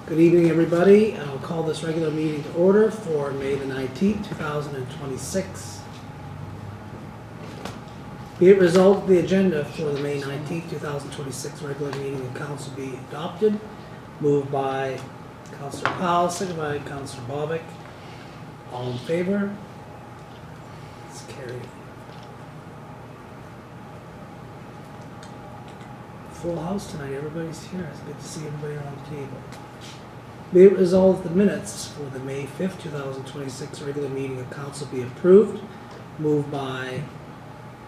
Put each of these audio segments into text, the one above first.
Good evening, everybody. I'll call this regular meeting to order for May the 19th, 2026. Be it resolved, the agenda for the May 19th, 2026 regular meeting of council be adopted. Moved by Councillor Powell, seconded by Councillor Bobick. All in favor? It's carried. Full house tonight. Everybody's here. It's good to see everybody around the table. Be it resolved the minutes for the May 5th, 2026 regular meeting of council be approved. Moved by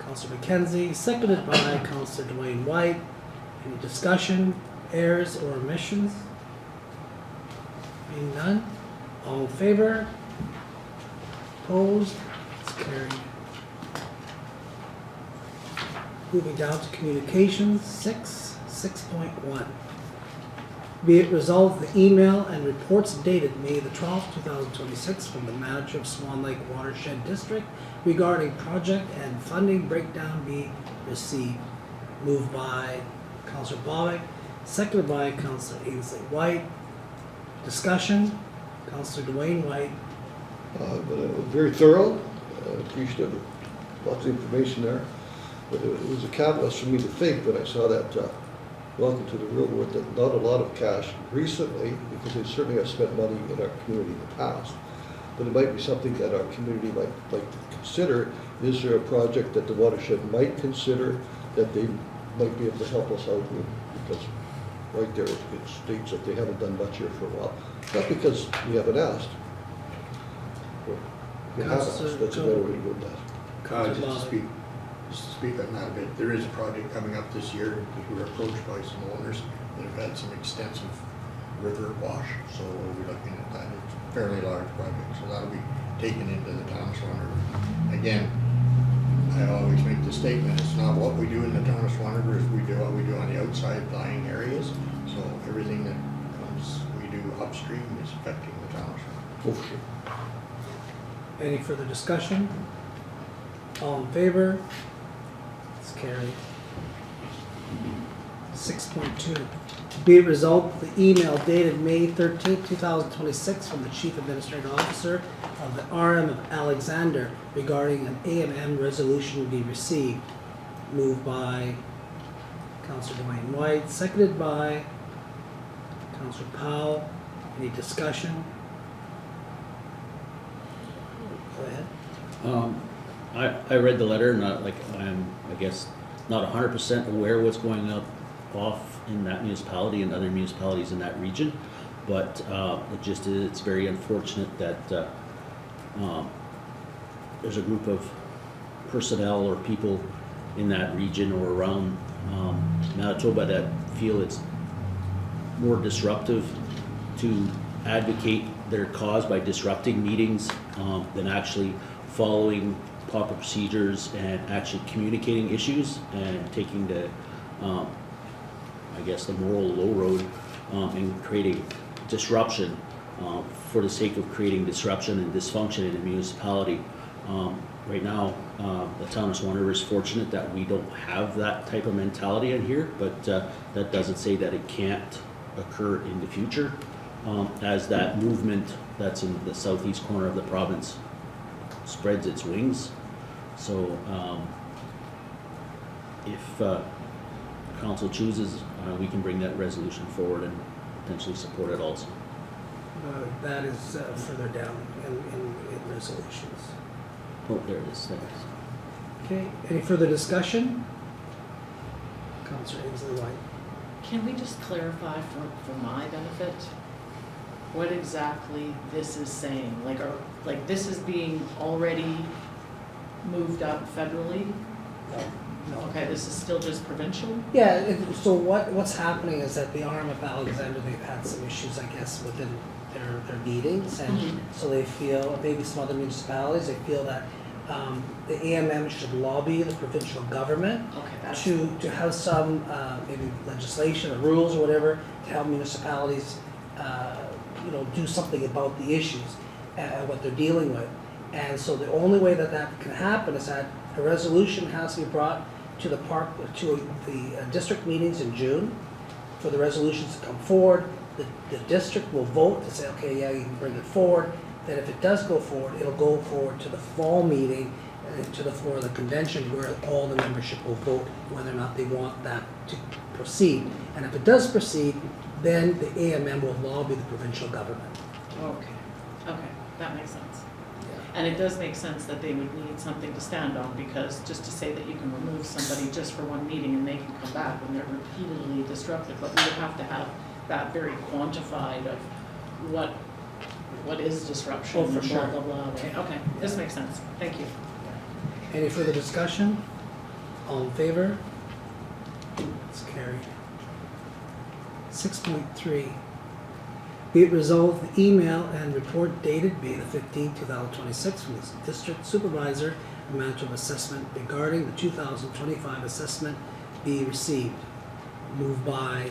Councillor McKenzie, seconded by Councillor Duane Whyte. Any discussion, errors, or omissions? Being none, all in favor? Opposed? It's carried. Moving down to communications, 6.1. Be it resolved, the email and reports dated May the 12th, 2026 from the manager of Swan Lake Watershed District regarding project and funding breakdown be received. Moved by Councillor Bobick, seconded by Councillor Ainslie. Whyte. Discussion, Councillor Duane Whyte. Very thorough, appreciative, lots of information there. But it was a catalyst for me to think when I saw that welcome to the real world, that not a lot of cash recently, because they certainly have spent money in our community in the past. But it might be something that our community might consider. Is there a project that the watershed might consider that they might be able to help us out with? Because right there it states that they haven't done much here for a while. Not because we haven't asked. We have asked, that's a better way to go with that. Just to speak on that a bit, there is a project coming up this year because we were approached by some owners that have had some extensive river wash, so we'll be looking at that. It's a fairly large project, so that'll be taken into the town of Swan River. Again, I always make the statement, it's not what we do in the town of Swan River, it's we do what we do on the outside lying areas. So everything that comes, we do upstream is affecting the town of Swan River. Oh, sure. Any further discussion? All in favor? It's carried. 6.2. Be it resolved, the email dated May 13th, 2026 from the Chief Administrative Officer of the RM of Alexander regarding an AMM resolution be received. Moved by Councillor Duane Whyte, seconded by Councillor Powell. Any discussion? Go ahead. I read the letter, not like I'm, I guess, not 100% aware what's going off in that municipality and other municipalities in that region, but it just is, it's very unfortunate that there's a group of personnel or people in that region or around Manitoba that feel it's more disruptive to advocate their cause by disrupting meetings than actually following proper procedures and actually communicating issues and taking the, I guess, the moral low road and creating disruption for the sake of creating disruption and dysfunction in the municipality. Right now, the town of Swan River is fortunate that we don't have that type of mentality in here, but that doesn't say that it can't occur in the future as that movement that's in the southeast corner of the province spreads its wings. So if council chooses, we can bring that resolution forward and potentially support it also. That is further down in resolutions. Oh, there it is. Thanks. Okay, any further discussion? Councillor Ainslie Whyte. Can we just clarify for my benefit what exactly this is saying? Like this is being already moved up federally? No. Okay, this is still just provincial? Yeah, so what's happening is that the RM of Alexander, they've had some issues, I guess, within their meetings, and so they feel, maybe some other municipalities, they feel that the AMM should lobby the provincial government to have some maybe legislation or rules or whatever to help municipalities do something about the issues and what they're dealing with. And so the only way that can happen is that a resolution has to be brought to the district meetings in June for the resolutions to come forward. the district will vote to say, okay, yeah, you can bring it forward. Then if it does go forward, it'll go forward to the fall meeting, to the floor of the convention, where all the membership will vote whether or not they want that to proceed. And if it does proceed, then the AMM will lobby the provincial government. Okay, that makes sense. And it does make sense that they would need something to stand on, because just to say that you can remove somebody just for one meeting and they can come back when they're repeatedly disruptive, but we would have to have that very quantified of what is disruption, Oh, for and sure. blah, blah, blah. Okay, this makes sense. Thank you. Any further discussion? All in favor? It's carried. 6.3. Be it resolved, the email and report dated May the 15th, 2026 from the District Supervisor of Manitoba Assessment regarding the 2025 assessment be received. Moved by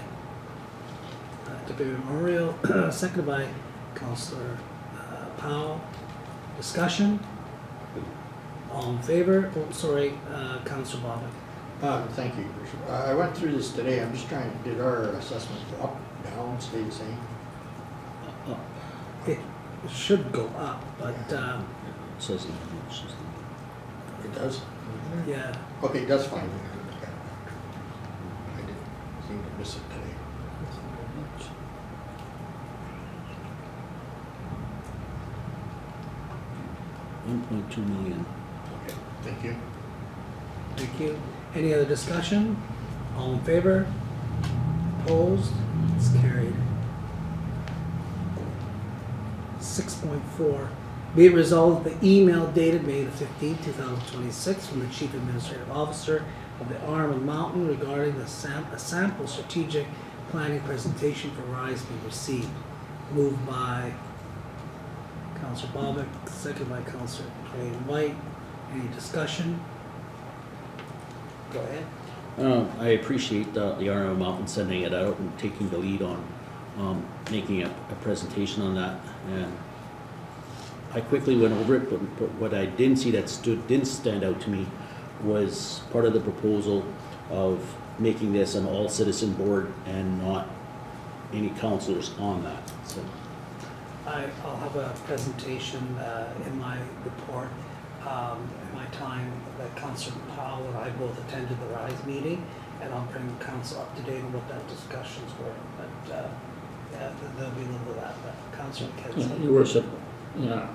Deputy Moriaux, seconded by Councillor Powell. Discussion? All in favor? Oh, sorry, Councillor Bobick. Thank you. I went through this today. I'm just trying, did our assessments go up, down, stay the same? It should go up, but, It says it. It's just- It does? yeah. Okay, that's fine. I didn't seem to miss it today. 1.2 million. Okay, thank you. Thank you. Any other discussion? All in favor? Opposed? It's carried. 6.4. Be it resolved, the email dated May the 15th, 2026 from the Chief Administrative Officer of the Arm and Mountain regarding a sample strategic planning presentation for RISE be received. Moved by Councillor Bobick, seconded by Councillor Whyte. Any discussion? Go ahead. I appreciate the RMO Mountain sending it out and taking the lead on making a presentation on that. And I quickly went over it, but what I didn't see that didn't stand out to me was part of the proposal of making this an all-citizen board and not any councillors on that. So I'll have a presentation in my report, in my time that Councillor Powell and I both attended the RISE meeting, and I'll bring council up to date on what that discussions were. But yeah, there'll be a little of that. But Councillor McKenzie. Your Worship, yeah,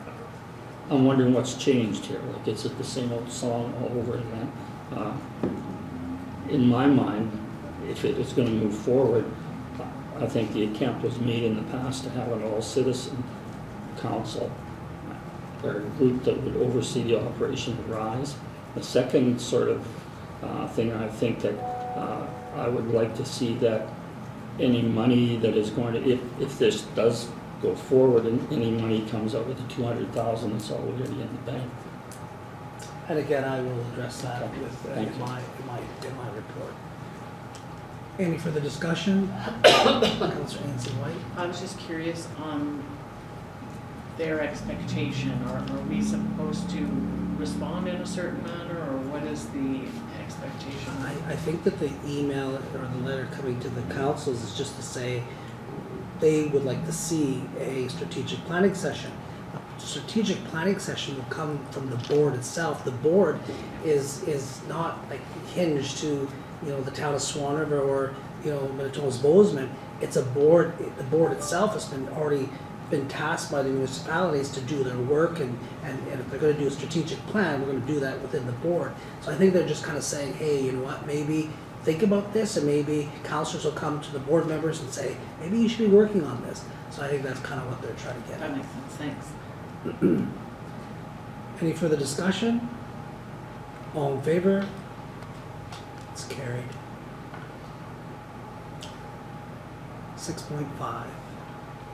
I'm wondering what's changed here. Like, is it the same old song all over again? In my mind, if it is going to move forward, I think the attempt was made in the past to have an all-citizen council or group that would oversee the operation of RISE. The second sort of thing I think that I would like to see that any money that is going to, if this does go forward and any money comes out with the 200,000 that's already in the bank. And again, I will address that Okay. with Thank in you. my report. Any further discussion? Councillor Ainslie Whyte. I was just curious on their expectation. Are we supposed to respond in a certain manner, or what is the expectation? I think that the email or the letter coming to the councils is just to say they would like to see a strategic planning session. A strategic planning session will come from the board itself. The board is not like hinged to, the town of Swan River or, Manitoba's Bozeman. It's a board, the board itself has already been tasked by the municipalities to do their work, and if they're gonna do a strategic plan, we're gonna do that within the board. So I think they're just kind of saying, hey, you know what, maybe think about this, and maybe councillors will come to the board members and say, maybe you should be working on this. So I think that's kind of what they're trying to get That at. makes sense, thanks. Any further discussion? All in favor? It's carried. 6.5.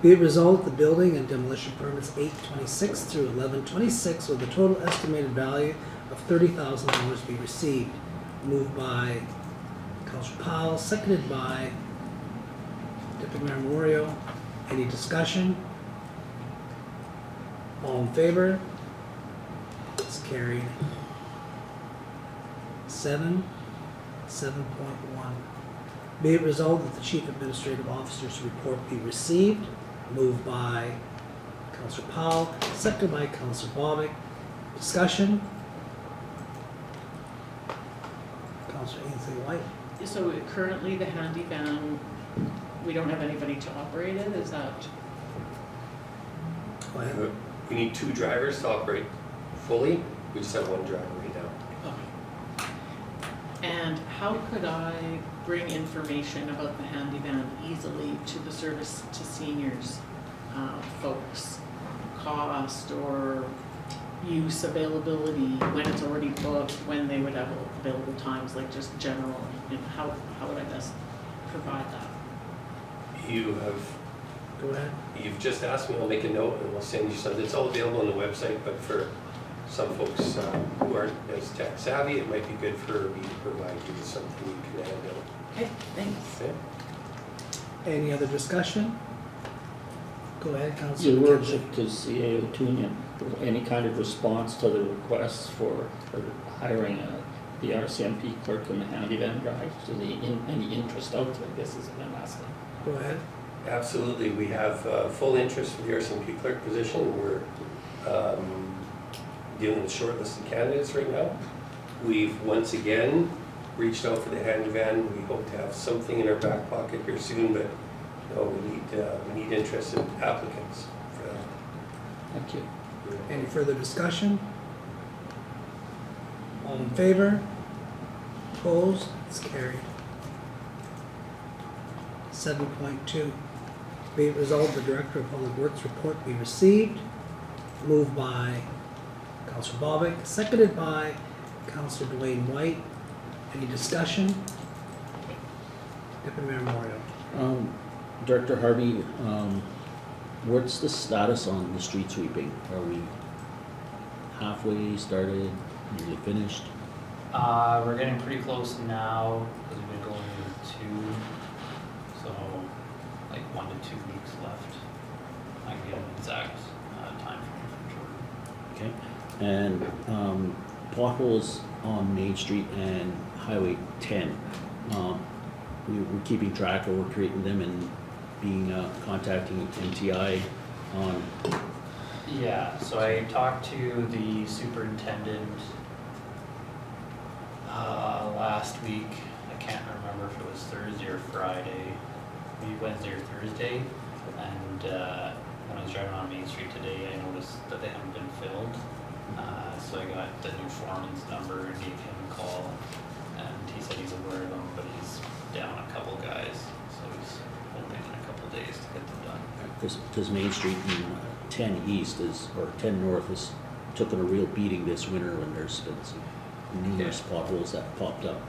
Be it resolved, the building and demolition permits 826 through 1126 with a total estimated value of $30,000 be received. Moved by Councillor Powell, seconded by Deputy Mayor Moriaux. Any discussion? All in favor? It's carried. 7.1. Be it resolved that the Chief Administrative Officer's report be received. Moved by Councillor Powell, seconded by Councillor Bobick. Discussion? Councillor Ainslie Whyte. So currently the handy van, we don't have anybody to operate it, is that? Go ahead. We need 2 drivers to operate fully. We just have 1 driver right now. Okay. And how could I bring information about the handy van easily to the service to seniors folks? Cost or use availability, when it's already booked, when they would have available times, like just general, how would I best provide that? Go ahead. You've just asked me, I'll make a note and we'll send you something. It's all available on the website, but for some folks who aren't as tech savvy, it might be good for me to provide you with something you can handle. Okay, thanks. Okay? Any other discussion? Go ahead, Councillor Your McKenzie. worship, to CAO Tewnion, any kind of response to the requests for hiring the RCMP clerk and the handy van drive? So any interest out there, I guess is what I'm asking. Go ahead. Absolutely. We have full interest for the RCMP clerk position. We're dealing with shortlisted candidates right now. We've once again reached out for the handy van. We hope to have something in our back pocket here soon, but no, we need interested applicants for that. Thank you. Any further discussion? All in favor? Opposed? It's carried. 7.2. Be it resolved, the Director of Public Works report be received. Moved by Councillor Bobick, seconded by Councillor Duane Whyte. Any discussion? Deputy Mayor Moriaux. Director Harvey, what's the status on the street sweeping? Are we halfway started, nearly finished? We're getting pretty close now, because we've been going 2, so like 1 to 2 weeks left. I can get an exact time frame for sure. Okay, and potholes on Main Street and Highway 10. We're keeping track, or we're creating them and contacting MTI on. Yeah, so I talked to the superintendent last week. I can't remember if it was Thursday or Friday, maybe Wednesday or Thursday. And when I was driving on Main Street today, I noticed that they haven't been filled. So I got the new foreman's number and gave him a call. And he said he's aware of them, but he's down a couple guys. So he's hoping in a couple days to get them done. Because Main Street and 10 East or 10 North has taken a real beating this winter when there's been some numerous potholes that popped up.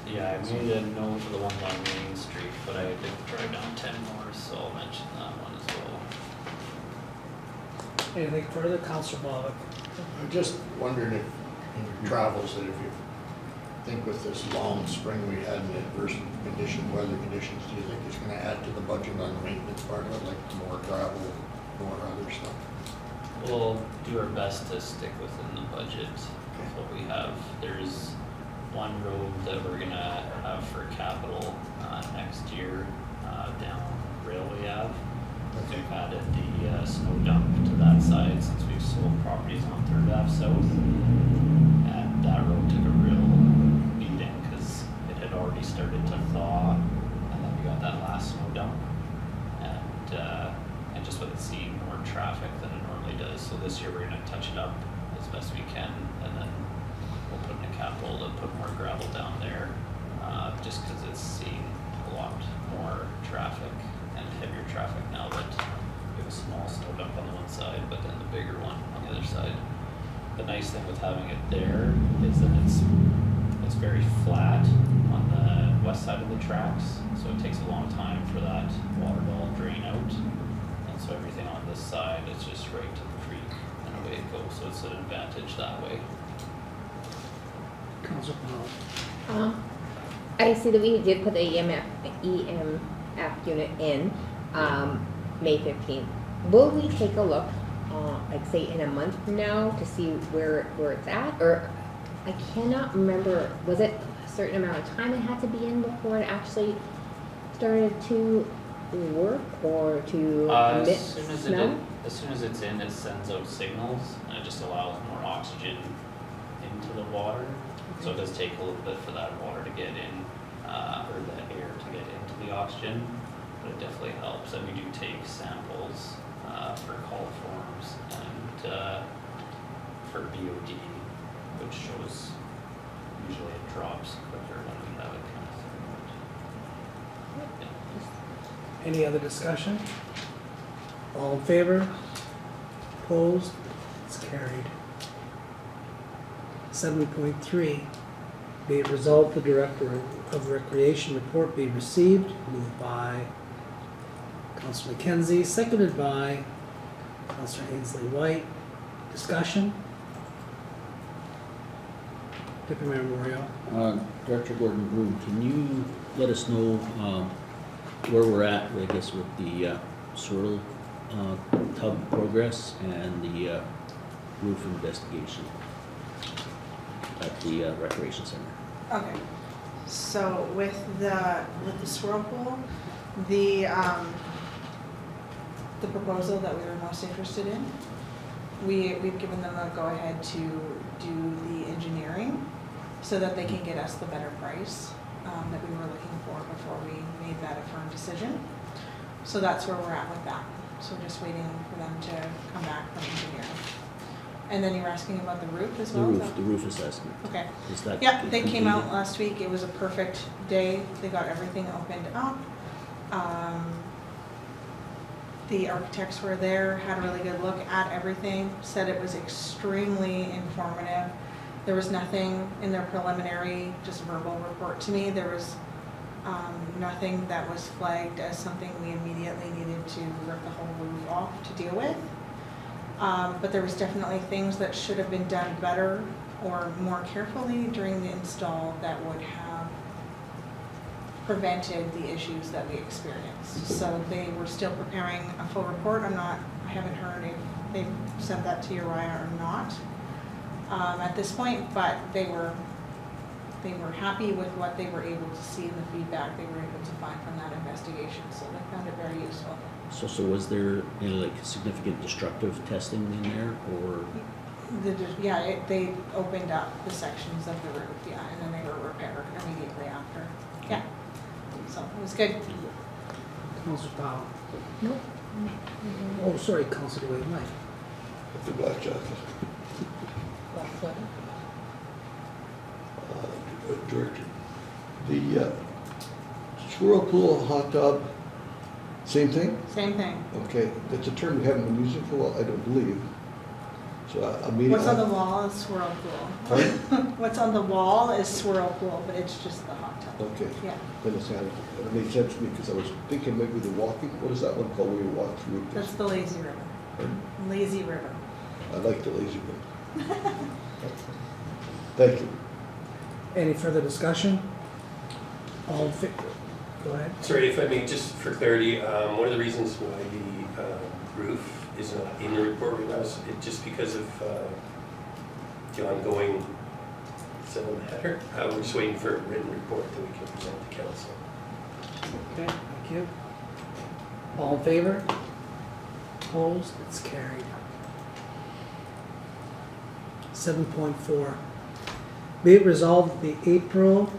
Yeah, I made a note for the ones on Main Street, but I did drive down 10 North, so I'll mention that one as well. Anything further, Councillor Bobick? I'm just wondering if in your travels, that if you think with this long spring we had in adverse weather conditions, do you think it's gonna add to the budget on the maintenance part of it, like more gravel, more other stuff? We'll do our best to stick within the budget with what we have. There's one road that we're gonna have for capital next year down Railway Ave. We've added the snow dump to that side since we've sold properties on 3rd Ave South. And that road took a real beating because it had already started to thaw, and then we got that last snow dump. And just with it seeing more traffic than it normally does. So this year we're gonna touch it up as best we can, and then we'll put in a capital to put more gravel down there, just because it's seeing a lot more traffic and heavier traffic now that we have a small snow dump on the one side, but then the bigger one on the other side. The nice thing with having it there is that it's very flat on the west side of the tracks, so it takes a long time for that water to all drain out. And so everything on this side is just right to the creek and away it goes, so it's an advantage that way. Councillor Powell. I see that we did put the EMF unit in May 15th. Will we take a look, like say in a month from now, to see where it's at? Or I cannot remember, was it a certain amount of time it had to be in before it actually started to work or to emit As smell? soon as it's in, it sends out signals and it just allows more oxygen into the water. So it does take a little bit for that water to get in, or that air to get into the oxygen, but it definitely helps. And we do take samples for call forms and for BOD, which shows usually it drops quicker when we have it come through. Yeah. Any other discussion? All in favor? Opposed? It's carried. 7.3, be it resolved the Director of Recreation report be received, moved by Councillor McKenzie, seconded by Councillor Ainslie Whyte. Discussion? Deputy Mayor Moriaux. Director Gordon-Broome, can you let us know where we're at, I guess, with the swirl tub progress and the roof investigation at the recreation center? Okay, so with the swirl pool, the proposal that we were most interested in, we've given them a go-ahead to do the engineering so that they can get us the better price that we were looking for before we made that a firm decision. So that's where we're at with that. So we're just waiting for them to come back from engineering. And then you were asking about the roof as well? The roof assessment. Okay. Is that Yeah, they came out completed? last week. It was a perfect day. They got everything opened up. The architects were there, had a really good look at everything, said it was extremely informative. There was nothing in their preliminary, just verbal report to me. There was nothing that was flagged as something we immediately needed to rip the whole roof off to deal with. But there was definitely things that should have been done better or more carefully during the install that would have prevented the issues that we experienced. So they were still preparing a full report. I haven't heard if they've sent that to Uriah or not at this point, but they were happy with what they were able to see and the feedback they were able to find from that investigation. So they found it very useful. So was there any like significant destructive testing in there, or? They opened up the sections of the roof, and then they were repaired immediately after. Yeah, so it was good. Councillor Powell. Nope. Oh, sorry, Councillor Duane Whyte. With the black jacket. Director, the swirl pool, hot tub, same thing? Same thing. Okay, that's a term we haven't been using for a while, I don't believe. So I mean. What's on the wall is swirl pool. Pardon? What's on the wall is swirl pool, but it's just the hot tub. Okay. Yeah, Then it made sense to me because I was thinking maybe the walking, what is that one called where you walk through? that's the lazy river. Pardon? Lazy river. I like the lazy one. Thank you. Any further discussion? All in favor? Go ahead. Sorry, if I may, just for clarity, one of the reasons why the roof is not in the report right now is just because of the ongoing civil matter. We're just waiting for a written report that we can present to council. Okay, thank you. All in favor? Opposed? It's carried. 7.4. Be it resolved that the April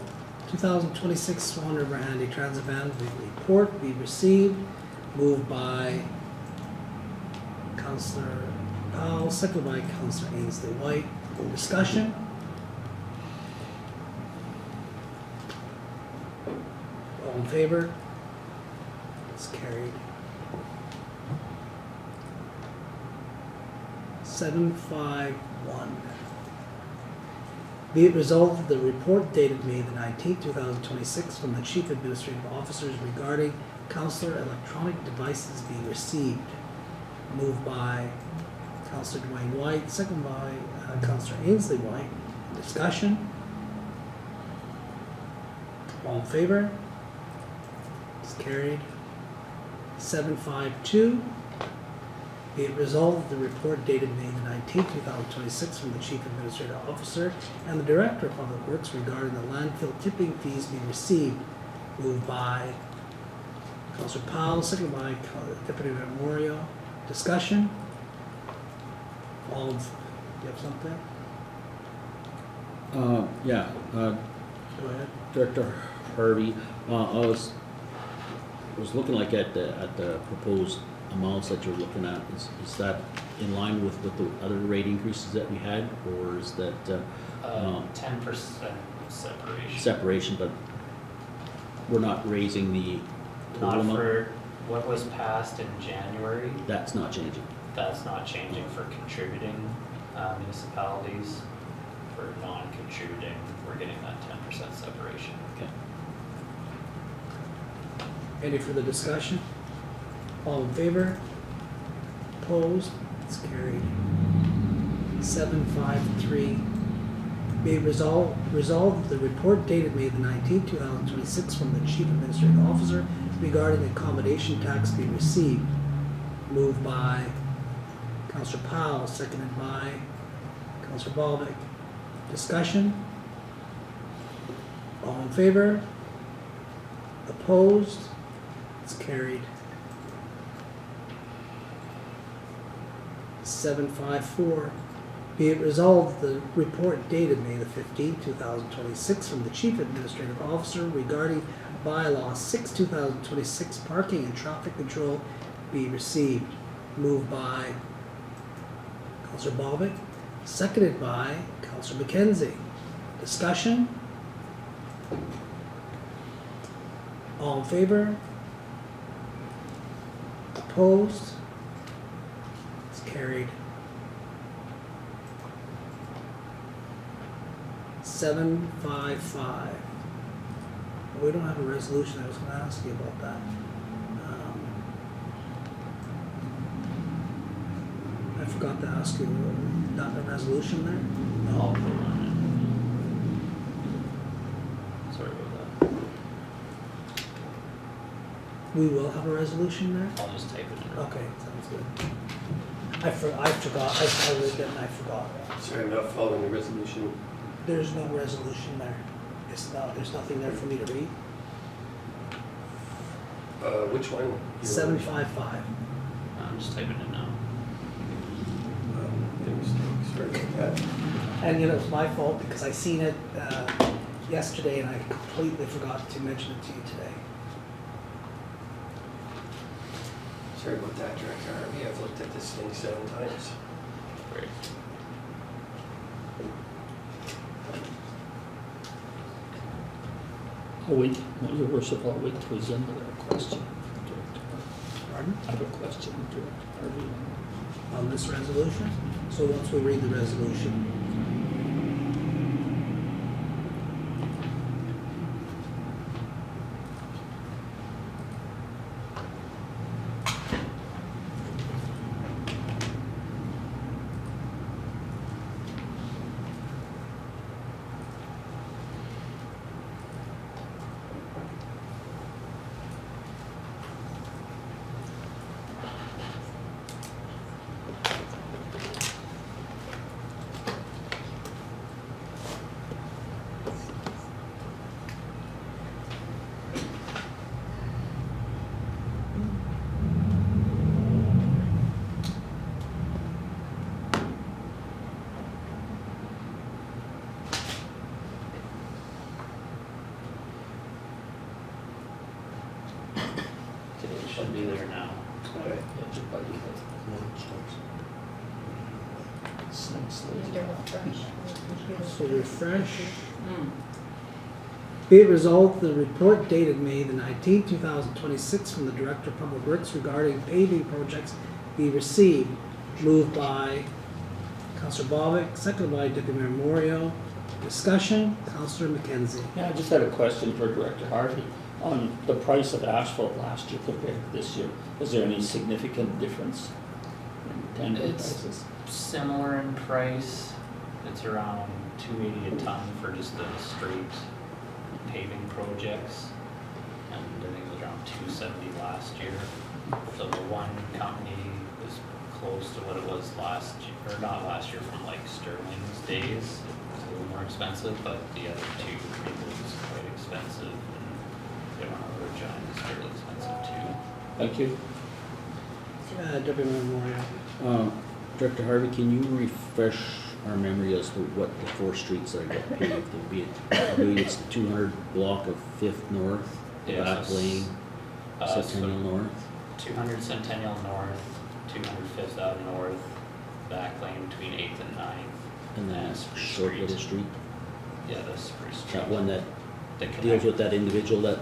2026 Swan River Handy Transit Van report be received, moved by Councillor Powell, seconded by Councillor Ainslie Whyte. Discussion? All in favor? It's carried. 7.5.1. Be it resolved that the report dated May the 19th, 2026 from the Chief Administrative Officers regarding Councillor electronic devices be received. Moved by Councillor Duane Whyte, second by Councillor Ainslie Whyte. Discussion? All in favor? It's carried. 7.5.2. Be it resolved that the report dated May the 19th, 2026 from the Chief Administrative Officer and the Director of Public Works regarding the landfill tipping fees be received. Moved by Councillor Powell, seconded by Deputy Mayor Moriaux. Discussion? All, you have something? Yeah, Go ahead. Director Harvey, I was looking like at the proposed amounts that you're looking at. Is that in line with the other rate increases that we had, or is that 10% separation. separation, but we're not raising the total Not amount? for what was passed in January, That's not changing. that's not changing for contributing municipalities. For non-contributing, we're getting that 10% separation. Okay. Any further discussion? All in favor? Opposed? It's carried. 753. Be resolved the report dated May the 19th, 2026 from the Chief Administrative Officer regarding the accommodation tax be received. Moved by Councillor Powell, seconded by Councillor Bobick. Discussion? All in favor? Opposed? It's carried. 754. Be it resolved, the report dated May the 15th, 2026 from the Chief Administrative Officer regarding bylaw 6, 2026 parking and traffic control be received. Moved by Councillor Bobick, seconded by Councillor McKenzie. Discussion? All in favor? Opposed? It's carried. 755. We don't have a resolution. I was going to ask you about that. I forgot to ask you, not a resolution there? I'll put it on it. Sorry about that. We will have a resolution there? I'll just type it in. Okay, sounds good. I forgot, I read that and I forgot. Sorry, I'm not following the resolution. There's no resolution there. There's nothing there for me to read. Which one? 755. I'm just typing it now. Sorry about that. And you know, it's my fault because I seen it yesterday and I completely forgot to mention it to you today. Sorry about that, Director Harvey. I've looked at this thing 7 times. Great. I'll wait, Your Worship, I'll wait till he's in with a question. Director. Pardon? I have a question, Director Harvey. On this resolution? So once we read the resolution. It should be there now. Okay. So refresh. Be it resolved, the report dated May the 19th, 2026 from the Director of Public Works regarding paving projects be received. Moved by Councillor Bobick, seconded by Deputy Mayor Moriaux. Discussion, Councillor McKenzie. Yeah, I just had a question for Director Harvey. On the price of asphalt last year compared to this year, is there any significant difference in tender It's- prices? Similar in price, it's around $280 a ton for just the straight paving projects. And I think it was around $270 last year. So the one company was close to what it was last year, or not last year, from like Sterling's days. It's a little more expensive, but the other two, it was quite expensive. And they don't have a vagina, it's fairly expensive too. Thank you. Deputy Mayor Moriaux. Director Harvey, can you refresh our memory as to what the 4 streets that got paved will be? I believe it's the 200 block of 5th North, Yeah, Back so Lane, so Centennial North. 200 Centennial North, 200 Fifth Ave North, back lane between 8th and 9th. And that's short little street, Yeah, that's Spruce Street. that one that That deals connect- with that individual that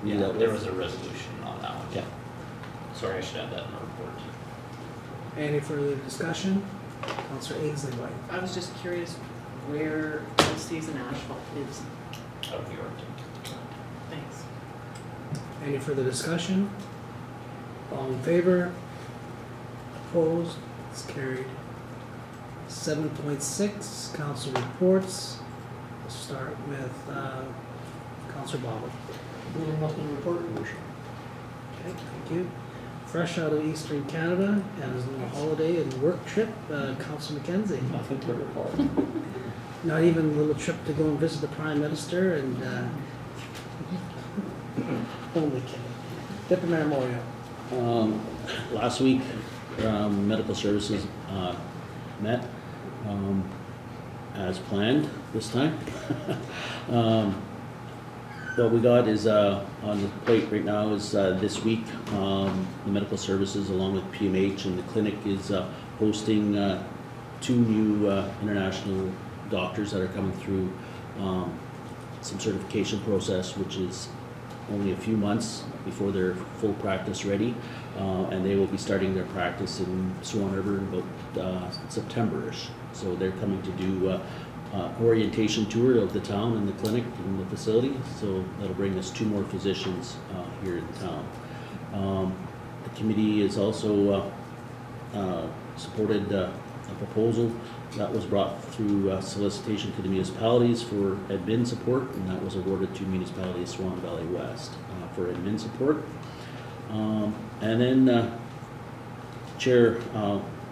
we Yeah, dealt there with? was a resolution on that one. Yeah. Sorry, I should have that in the report. Any further discussion? Councillor Ainslie Whyte. I was just curious where all-season asphalt is. Out of Yorkton. Thanks. Any further discussion? All in favor? Opposed? It's carried. 7.6, council reports. We'll start with Councillor Bobick. Nothing to report, Your Worship. Okay, thank you. Fresh out of Eastern Canada and his little holiday and work trip, Councillor McKenzie. Nothing to report. Not even a little trip to go and visit the Prime Minister and only kidding. Deputy Mayor Moriaux. Last week, medical services met as planned this time. What we got is on the plate right now is this week, the medical services along with PMH and the clinic is hosting 2 new international doctors that are coming through some certification process, which is only a few months before they're full practice ready, and they will be starting their practice in Swan River in about September-ish. So they're coming to do orientation tour of the town and the clinic and the facility. So that'll bring us 2 more physicians here in town. The committee has also supported a proposal that was brought through solicitation to the municipalities for admin support, and that was awarded to municipality of Swan Valley West for admin support. And then Chair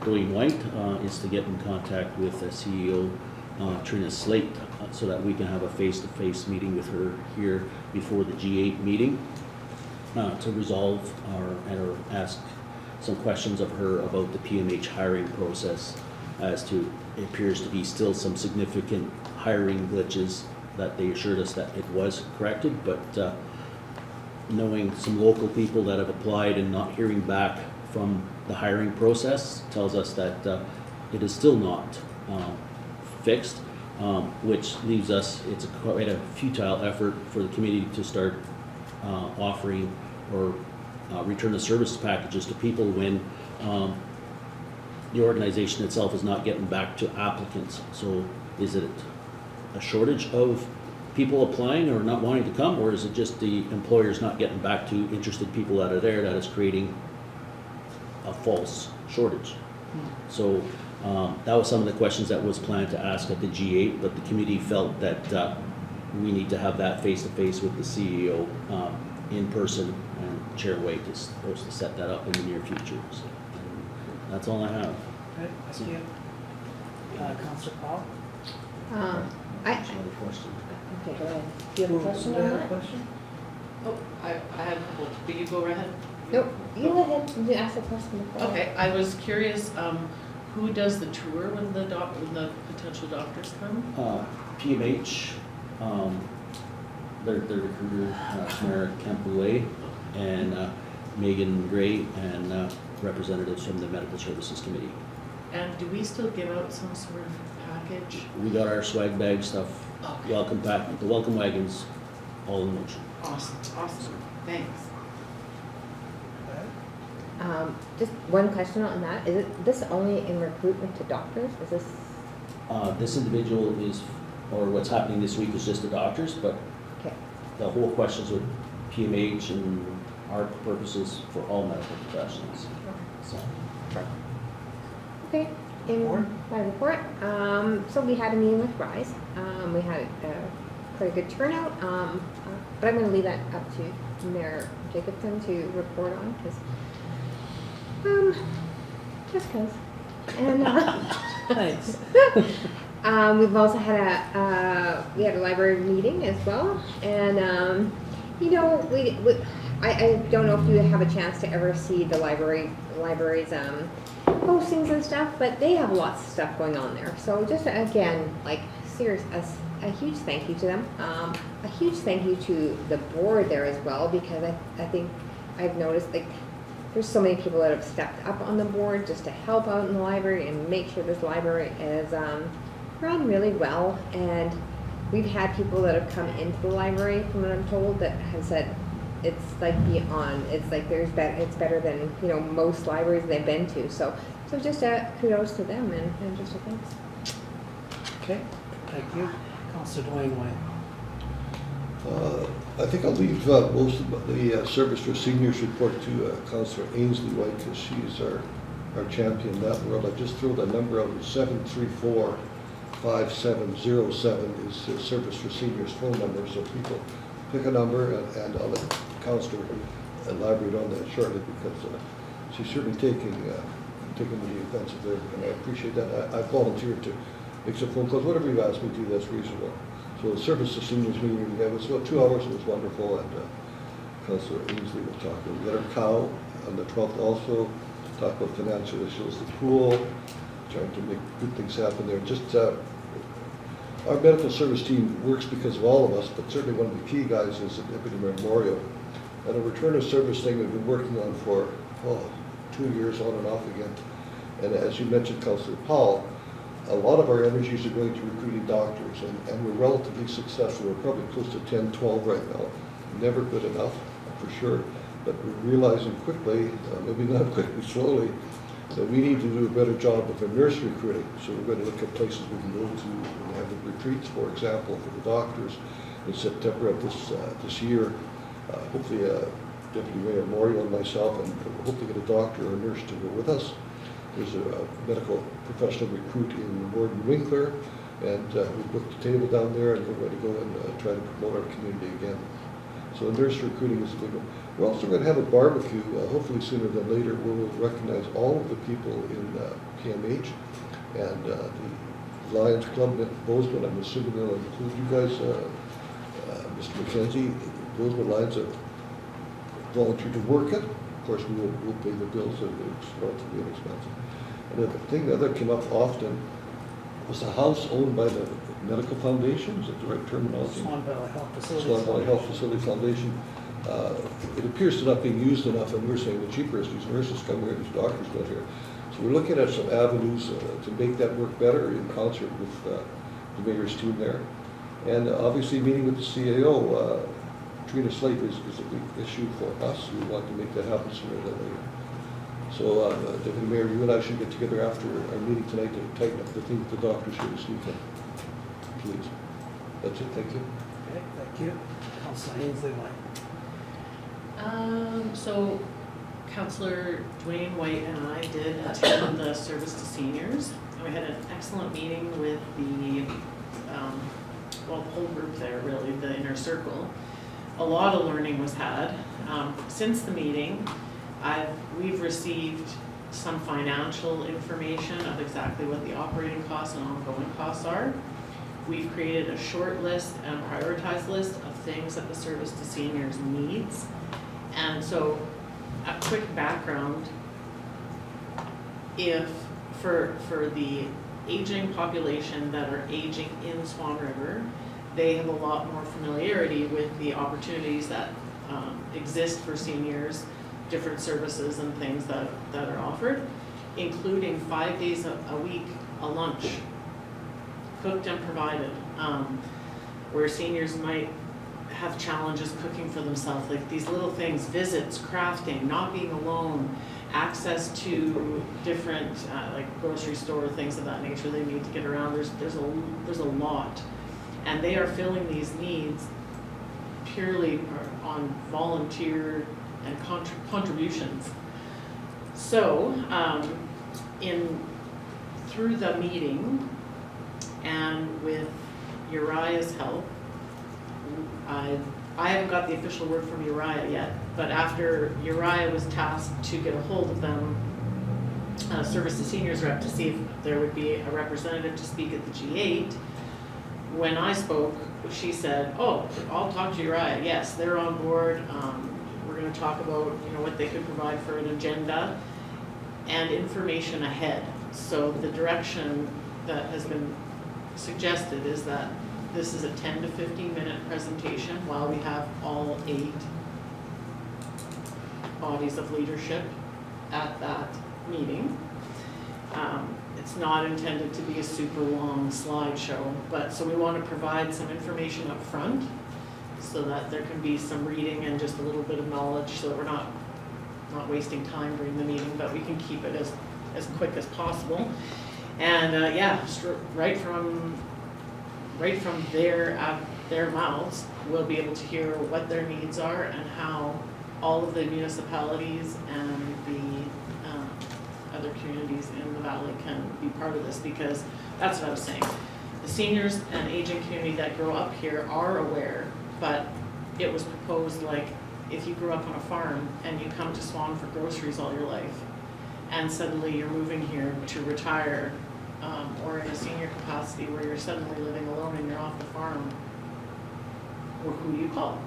Duane Whyte is to get in contact with CEO Trina Slate so that we can have a face-to-face meeting with her here before the G8 meeting to resolve or ask some questions of her about the PMH hiring process, as to it appears to be still some significant hiring glitches that they assured us that it was corrected, but knowing some local people that have applied and not hearing back from the hiring process tells us that it is still not fixed, which leaves us, it's quite a futile effort for the committee to start offering or return of service packages to people when the organization itself is not getting back to applicants. So is it a shortage of people applying or not wanting to come, or is it just the employers not getting back to interested people that are there that is creating a false shortage? So that was some of the questions that was planned to ask at the G8, but the committee felt that we need to have that face-to-face with the CEO in person, and Chair Whyte is supposed to set that up in the near future. So that's all I have. Okay, thank you. Councillor Powell? Another question. Okay, go ahead. Do you have a question on that? Question? Oh, I had a couple, but you go right ahead. Nope, you go ahead, you ask the question before. Okay, I was curious, who does the tour when the potential doctors come? PMH, their recruiter, Tamara Campoulet, and Megan Gray, and representatives from the Medical Services Committee. And do we still give out some sort of package? We got our swag bag stuff, Okay. welcome pack, the welcome wagons, all in motion. Awesome, thanks. Just one question on that, is it this only in recruitment to doctors, is this, This individual is, or what's happening this week is just the doctors, but okay, the whole questions with PMH and our purposes for all medical professionals. So, okay. Report? In my report, so we had a meeting with RISE, we had quite a good turnout, but I'm gonna leave that up to Mayor Jacobson to report on, because, just because. And, Thanks. we've also had we had a library meeting as well, and You know, I don't know if you have a chance to ever see the library's postings and stuff, but they have lots of stuff going on there. So just again, like a huge thank you to them. A huge thank you to the board there as well, because I think I've noticed like there's so many people that have stepped up on the board just to help out in the library and make sure this library is run really well. And we've had people that have come into the library, from what I'm told, that have said it's like beyond. It's like it's better than most libraries they've been to. So just kudos to them and just a thanks. Okay, thank you. Councillor Duane Whyte. I think I'll leave most of the Service for Seniors report to Councillor Ainslie Whyte, because she's our champion in that world. I just threw the number out, 734-5707 is the Service for Seniors phone number, so people pick a number, and I'll let Councillor elaborate on that shortly, because she's certainly taking the offensive there, and I appreciate that. I volunteered to make some phone calls, whatever you've asked me to do, that's reasonable. So the Service to Seniors meeting, it was about 2 hours, it was wonderful, and Councillor Ainslie will talk. We got our cow on the 12th also, to talk about financial issues, the pool, trying to make good things happen there. Just our medical service team works because of all of us, but certainly one of the key guys is Deputy Mayor Moriaux. And a return of service thing we've been working on for 2 years on and off again. And as you mentioned, Councillor Powell, a lot of our energies are going to recruiting doctors, and we're relatively successful. We're probably close to 10, 12 right now. Never good enough, for sure, but we're realizing quickly, maybe not quickly, slowly, that we need to do a better job with our nurse recruiting. So we're going to look at places we can go to and have the retreats, for example, for the doctors in September of this year. Hopefully, Deputy Mayor Moriaux and myself, and hopefully get a doctor or a nurse to go with us. There's a medical professional recruit in Gordon-Broome, and we booked a table down there, and we're going to go and try to promote our community again. So nurse recruiting is a big one. We're also going to have a barbecue, hopefully sooner than later, where we'll recognize all of the people in PMH, and the Lions Club at Bozeman. I'm assuming they'll include you guys, Mr. McKenzie. Bozeman Lions have volunteered to work it. Of course, we'll pay the bills, and it's relatively inexpensive. And the thing that came up often was a house owned by the Medical Foundation. Is that the right terminology? Swan Valley Health Facility. Swan Valley Health Facility Foundation. It appears to not being used enough, and we're saying the cheapest, these nurses come here, these doctors go here. So we're looking at some avenues to make that work better in concert with the mayor's team there. And obviously meeting with the CAO, Trina Slate is a big issue for us. We want to make that happen sooner than later. So Deputy Mayor, you and I should get together after our meeting tonight to tighten up the thing with the doctors here this weekend. Please. That's it, thank you. Okay, thank you. Councillor Ainslie Whyte. So Councillor Duane Whyte and I did attend the Service to Seniors, and we had an excellent meeting with the whole group there, really, the inner circle. A lot of learning was had. Since the meeting, we've received some financial information of exactly what the operating costs and ongoing costs are. We've created a short list and prioritized list of things that the Service to Seniors needs. And so, a quick background, if for the aging population that are aging in Swan River, they have a lot more familiarity with the opportunities that exist for seniors, different services and things that are offered, including 5 days a week, a lunch, cooked and provided, where seniors might have challenges cooking for themselves, like these little things, visits, crafting, not being alone, access to different like grocery store, things of that nature they need to get around. There's a lot, and they are filling these needs purely on volunteer and contributions. So through the meeting and with Uriah's help, I haven't got the official word from Uriah yet, but after Uriah was tasked to get a hold of them, Service to Seniors rep, to see if there would be a representative to speak at the G8, when I spoke, she said, oh, I'll talk to Uriah, yes, they're on board, we're gonna talk about, you know, what they could provide for an agenda and information ahead. So the direction that has been suggested is that this is a 10 to 15 minute presentation while we have all 8 bodies of leadership at that meeting. It's not intended to be a super long slideshow, but so we want to provide some information up front so that there can be some reading and just a little bit of knowledge so that we're not wasting time during the meeting, but we can keep it as quick as possible. And right from their mouths, we'll be able to hear what their needs are and how all of the municipalities and the other communities in the valley can be part of this, because that's what I was saying. The seniors and aging community that grow up here are aware, but it was proposed like if you grew up on a farm and you come to Swan for groceries all your life and suddenly you're moving here to retire or in a senior capacity where you're suddenly living alone and you're off the farm, well, who do you call?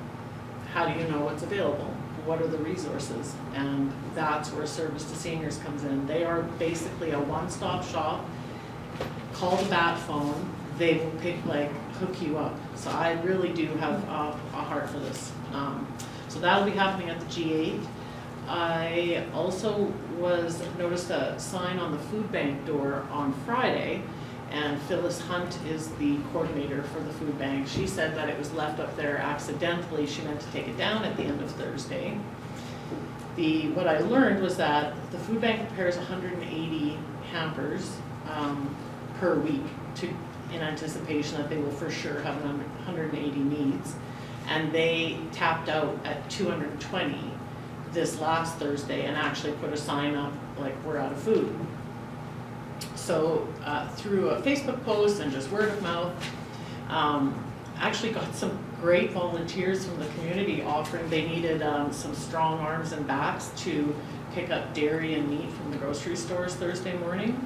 How do you know what's available? What are the resources? And that's where Service to Seniors comes in. They are basically a one-stop shop. Call the bat phone. They will hook you up. So I really do have a heart for this. So that'll be happening at the G8. I also noticed a sign on the food bank door on Friday, and Phyllis Hunt is the coordinator for the food bank. She said that it was left up there accidentally. She meant to take it down at the end of Thursday. What I learned was that the food bank prepares 180 hampers per week in anticipation that they will for sure have 180 needs. And they tapped out at 220 this last Thursday and actually put a sign up like, we're out of food. So through a Facebook post and just word of mouth, actually got some great volunteers from the community offering. They needed some strong arms and backs to pick up dairy and meat from the grocery stores Thursday morning.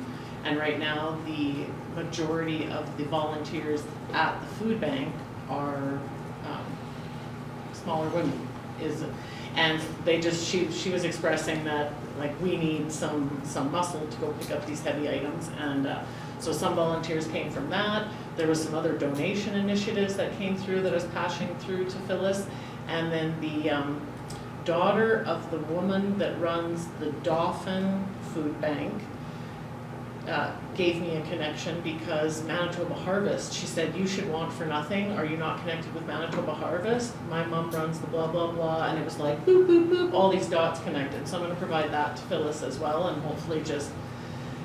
And right now the majority of the volunteers at the food bank are smaller women. And they just, she was expressing that like we need some muscle to go pick up these heavy items, and so some volunteers came from that. There was some other donation initiatives that came through that I was passing through to Phyllis, and then the daughter of the woman that runs the Dauphin Food Bank gave me a connection because Manitoba Harvest, she said, you should want for nothing. Are you not connected with Manitoba Harvest? My mom runs the blah, blah, blah. And it was like, boop, boop, boop, all these dots connected. So I'm going to provide that to Phyllis as well and hopefully just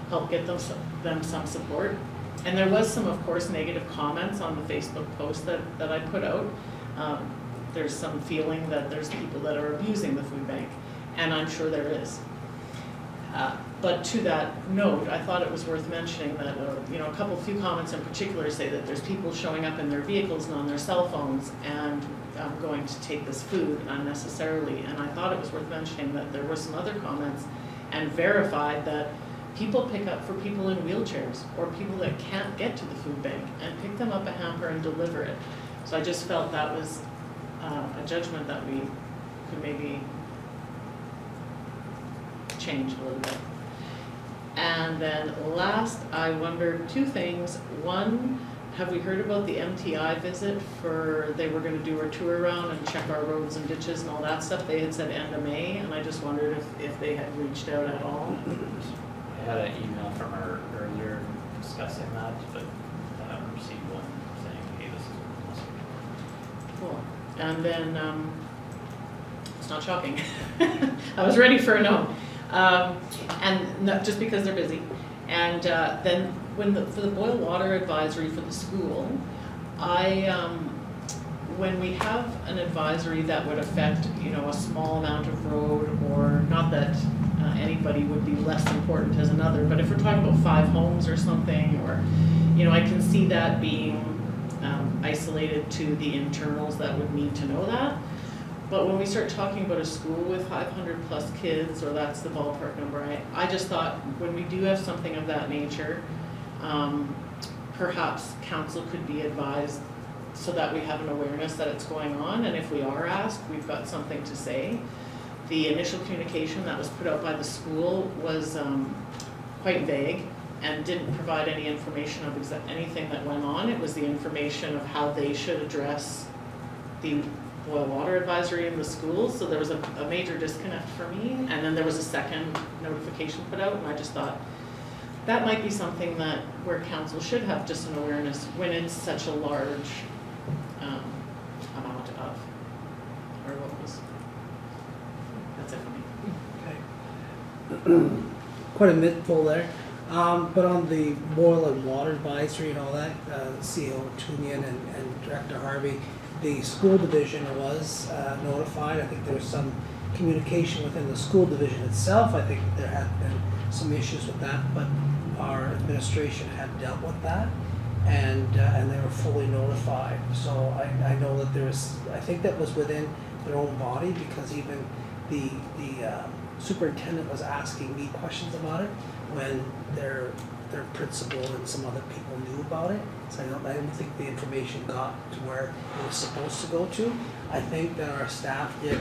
help get them some support. And there was some, of course, negative comments on the Facebook post that I put out. There's some feeling that there's people that are abusing the food bank, and I'm sure there is. But to that note, I thought it was worth mentioning that a few comments in particular say that there's people showing up in their vehicles and on their cell phones and going to take this food unnecessarily. And I thought it was worth mentioning that there were some other comments and verified that people pick up for people in wheelchairs or people that can't get to the food bank and pick them up a hamper and deliver it. So I just felt that was a judgment that we could maybe change a little bit. And then last, I wondered 2 things. One, have we heard about the MTI visit they were going to do a tour around and check our roads and ditches and all that stuff? They had said end of May, and I just wondered if they had reached out at all. I had an email from her earlier discussing that, but I haven't received one saying, hey, this is Cool. And then, it's not shocking. I was ready for a no. And not just because they're busy. And then for the boil water advisory for the school, when we have an advisory that would affect, a small amount of road, or not that anybody would be less important as another, but if we're talking about 5 homes or something, or, I can see that being isolated to the internals that would need to know that. But when we start talking about a school with 500 plus kids, or that's the ballpark number, I just thought when we do have something of that nature, perhaps council could be advised so that we have an awareness that it's going on, and if we are asked, we've got something to say. The initial communication that was put out by the school was quite vague and didn't provide any information of anything that went on. It was the information of how they should address the boil water advisory in the schools, so there was a major disconnect for me. And then there was a second notification put out, and I just thought that might be something that where council should have just an awareness when it's such a large amount of, or what was, that's it for me. Okay. Quite a mouthful there. But on the boil and water advisory and all that, CEO Tewnion and Director Harvey, the school division was notified. I think there was some communication within the school division itself. I think there had been some issues with that, but our administration had dealt with that, and they were fully notified. So I know that there was, I think that was within their own body, because even the superintendent was asking me questions about it when their principal and some other people knew about it. So I don't think the information got to where it was supposed to go to. I think that our staff did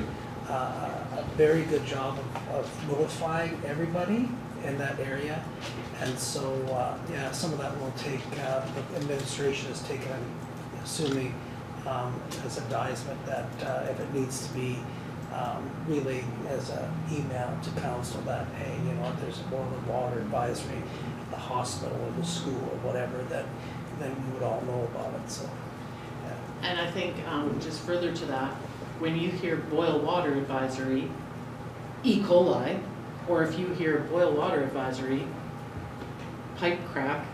a very good job of notifying everybody in that area. And so, yeah, some of that will take, the administration has taken, I'm assuming, as advisement that if it needs to be relayed as an email to council that, hey, you know, if there's a boil and water advisory at the hospital or the school or whatever, that then we would all know about it, so, yeah. And I think, just further to that, when you hear boil water advisory, E. coli, or if you hear boil water advisory, pipe crack,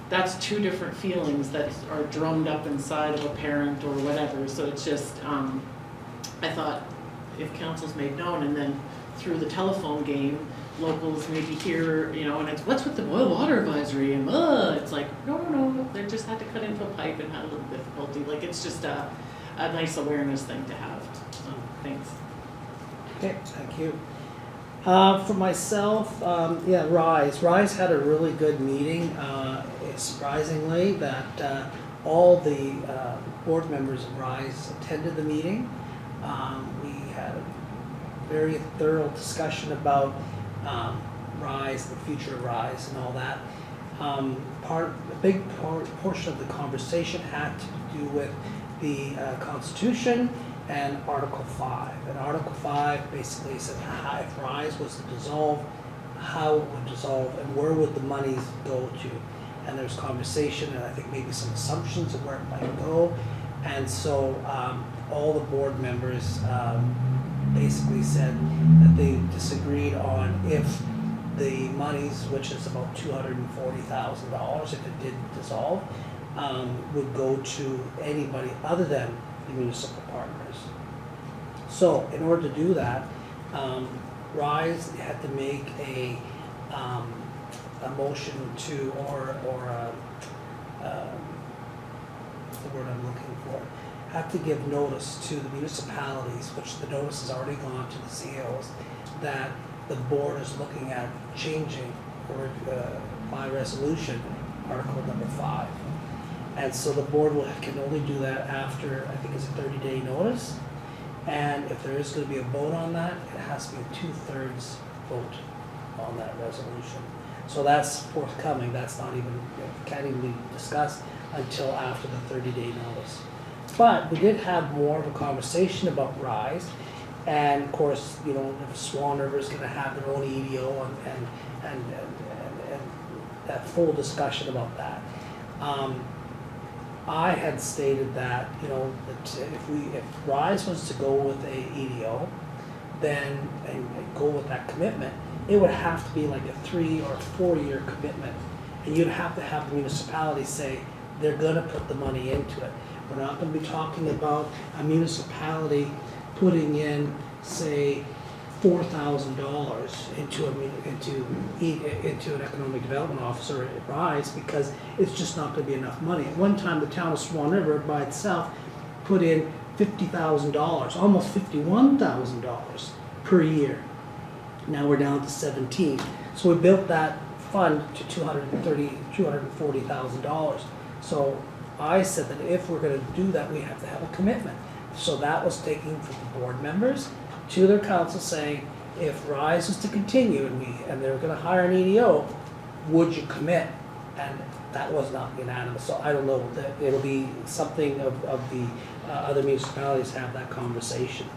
that's two different feelings that are drummed up inside of a parent or whatever. So it's just, I thought if council's made known, and then through the telephone game, locals maybe hear, you know, and it's, what's with the boil water advisory? And it's like, no, they just had to cut into a pipe and had a little difficulty. Like, it's just a nice awareness thing to have. Thanks. Okay, thank you. For myself, yeah, Rise had a really good meeting. Surprisingly, that all the board members of Rise attended the meeting. We had a very thorough discussion about Rise, the future of Rise, and all that. A big portion of the conversation had to do with the Constitution and Article 5. And Article 5 basically said if Rise was to dissolve, how it would dissolve and where would the monies go to. And there's conversation and I think maybe some assumptions of where it might go. And so all the board members basically said that they disagreed on if the monies, which is about $240,000 if it did dissolve, would go to anybody other than the municipal partners. So in order to do that, Rise had to make a motion to, or what's the word I'm looking for? Have to give notice to the municipalities, which the notice has already gone to the CEOs, that the board is looking at changing or by resolution Article number 5. And so the board can only do that after, I think it's a 30-day notice. And if there is going to be a vote on that, it has to be a 2/3 vote on that resolution. So that's forthcoming. That's not even, can't even be discussed until after the 30-day notice. But we did have more of a conversation about Rise. And of course, you know, Swan River is going to have their own EDO and that full discussion about that. I had stated that, you know, that if Rise was to go with a EDO, then and go with that commitment, it would have to be like a 3 or 4 year commitment, and you'd have to have the municipality say they're going to put the money into it. We're not going to be talking about a municipality putting in, say, $4,000 into an economic development officer at Rise, because it's just not going to be enough money. At one time, the town of Swan River by itself put in $50,000, almost $51,000 per year. Now we're down to 17. So we built that fund to $240,000. So I said that if we're gonna do that, we have to have a commitment. So that was taken from the board members to their council saying, if RISE was to continue and they were gonna hire an EDO, would you commit? And that was not unanimous, so I don't know, that it'll be something of the other municipalities have that conversation.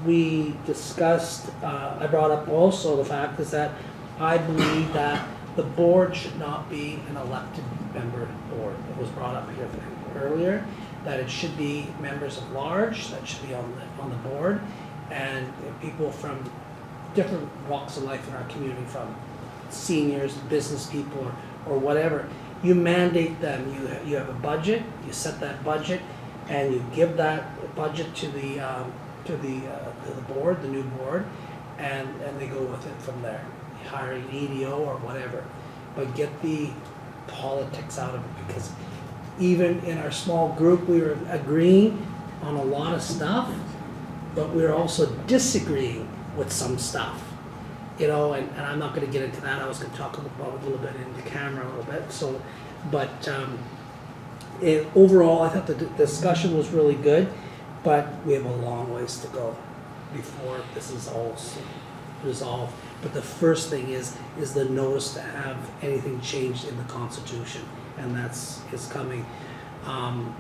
We discussed, I brought up also the fact is that I believe that the board should not be an elected member board. It was brought up here earlier, that it should be members at large that should be on the board, and people from different walks of life in our community, from seniors, business people, or whatever. You mandate them, you have a budget, you set that budget, and you give that budget to the board, the new board, and they go with it from there. You hire an EDO or whatever, but get the politics out of it, because even in our small group, we were agreeing on a lot of stuff, but we were also disagreeing with some stuff. You know, and I'm not gonna get into that, I was gonna talk about it a little bit in the camera a little bit, so, but overall, I thought the discussion was really good, but we have a long ways to go before this is all resolved. But the first thing is the notice to have anything changed in the Constitution, and is coming, and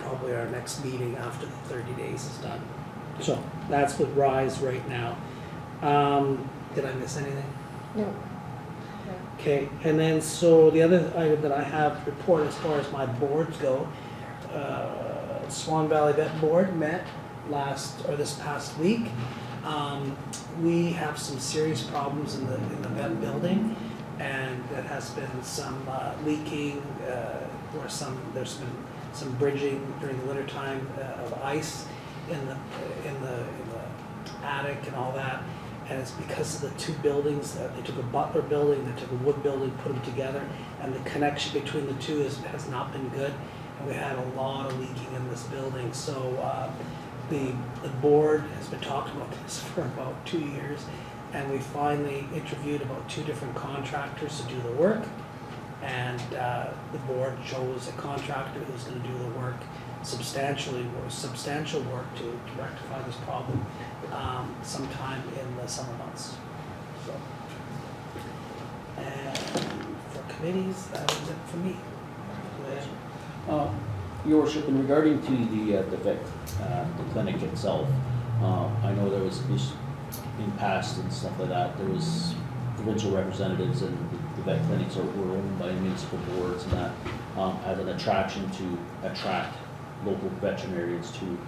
probably our next meeting after the 30 days is done. So that's with RISE right now. Did I miss anything? No. Okay, and then so the other item that I have to report as far as my boards go, Swan Valley Vet Board met this past week. We have some serious problems in the vet building, and there has been some leaking, or there's been some bridging during the winter time of ice in the attic and all that. And it's because of the two buildings. They took a Butler building, they took a wood building, put them together, and the connection between the two has not been good. And we had a lot of leaking in this building. So the board has been talking about this for about 2 years, and we finally interviewed about 2 different contractors to do the work. And the board chose a contractor who's going to do the work, substantial work to rectify this problem sometime in the summer months. So, and for committees, that was it for me. Your worship, in regarding to the vet, the clinic itself, I know there was in past and stuff like that, there was provincial representatives, and the vet clinics were owned by municipal boards, and that as an attraction to attract local veterinarians to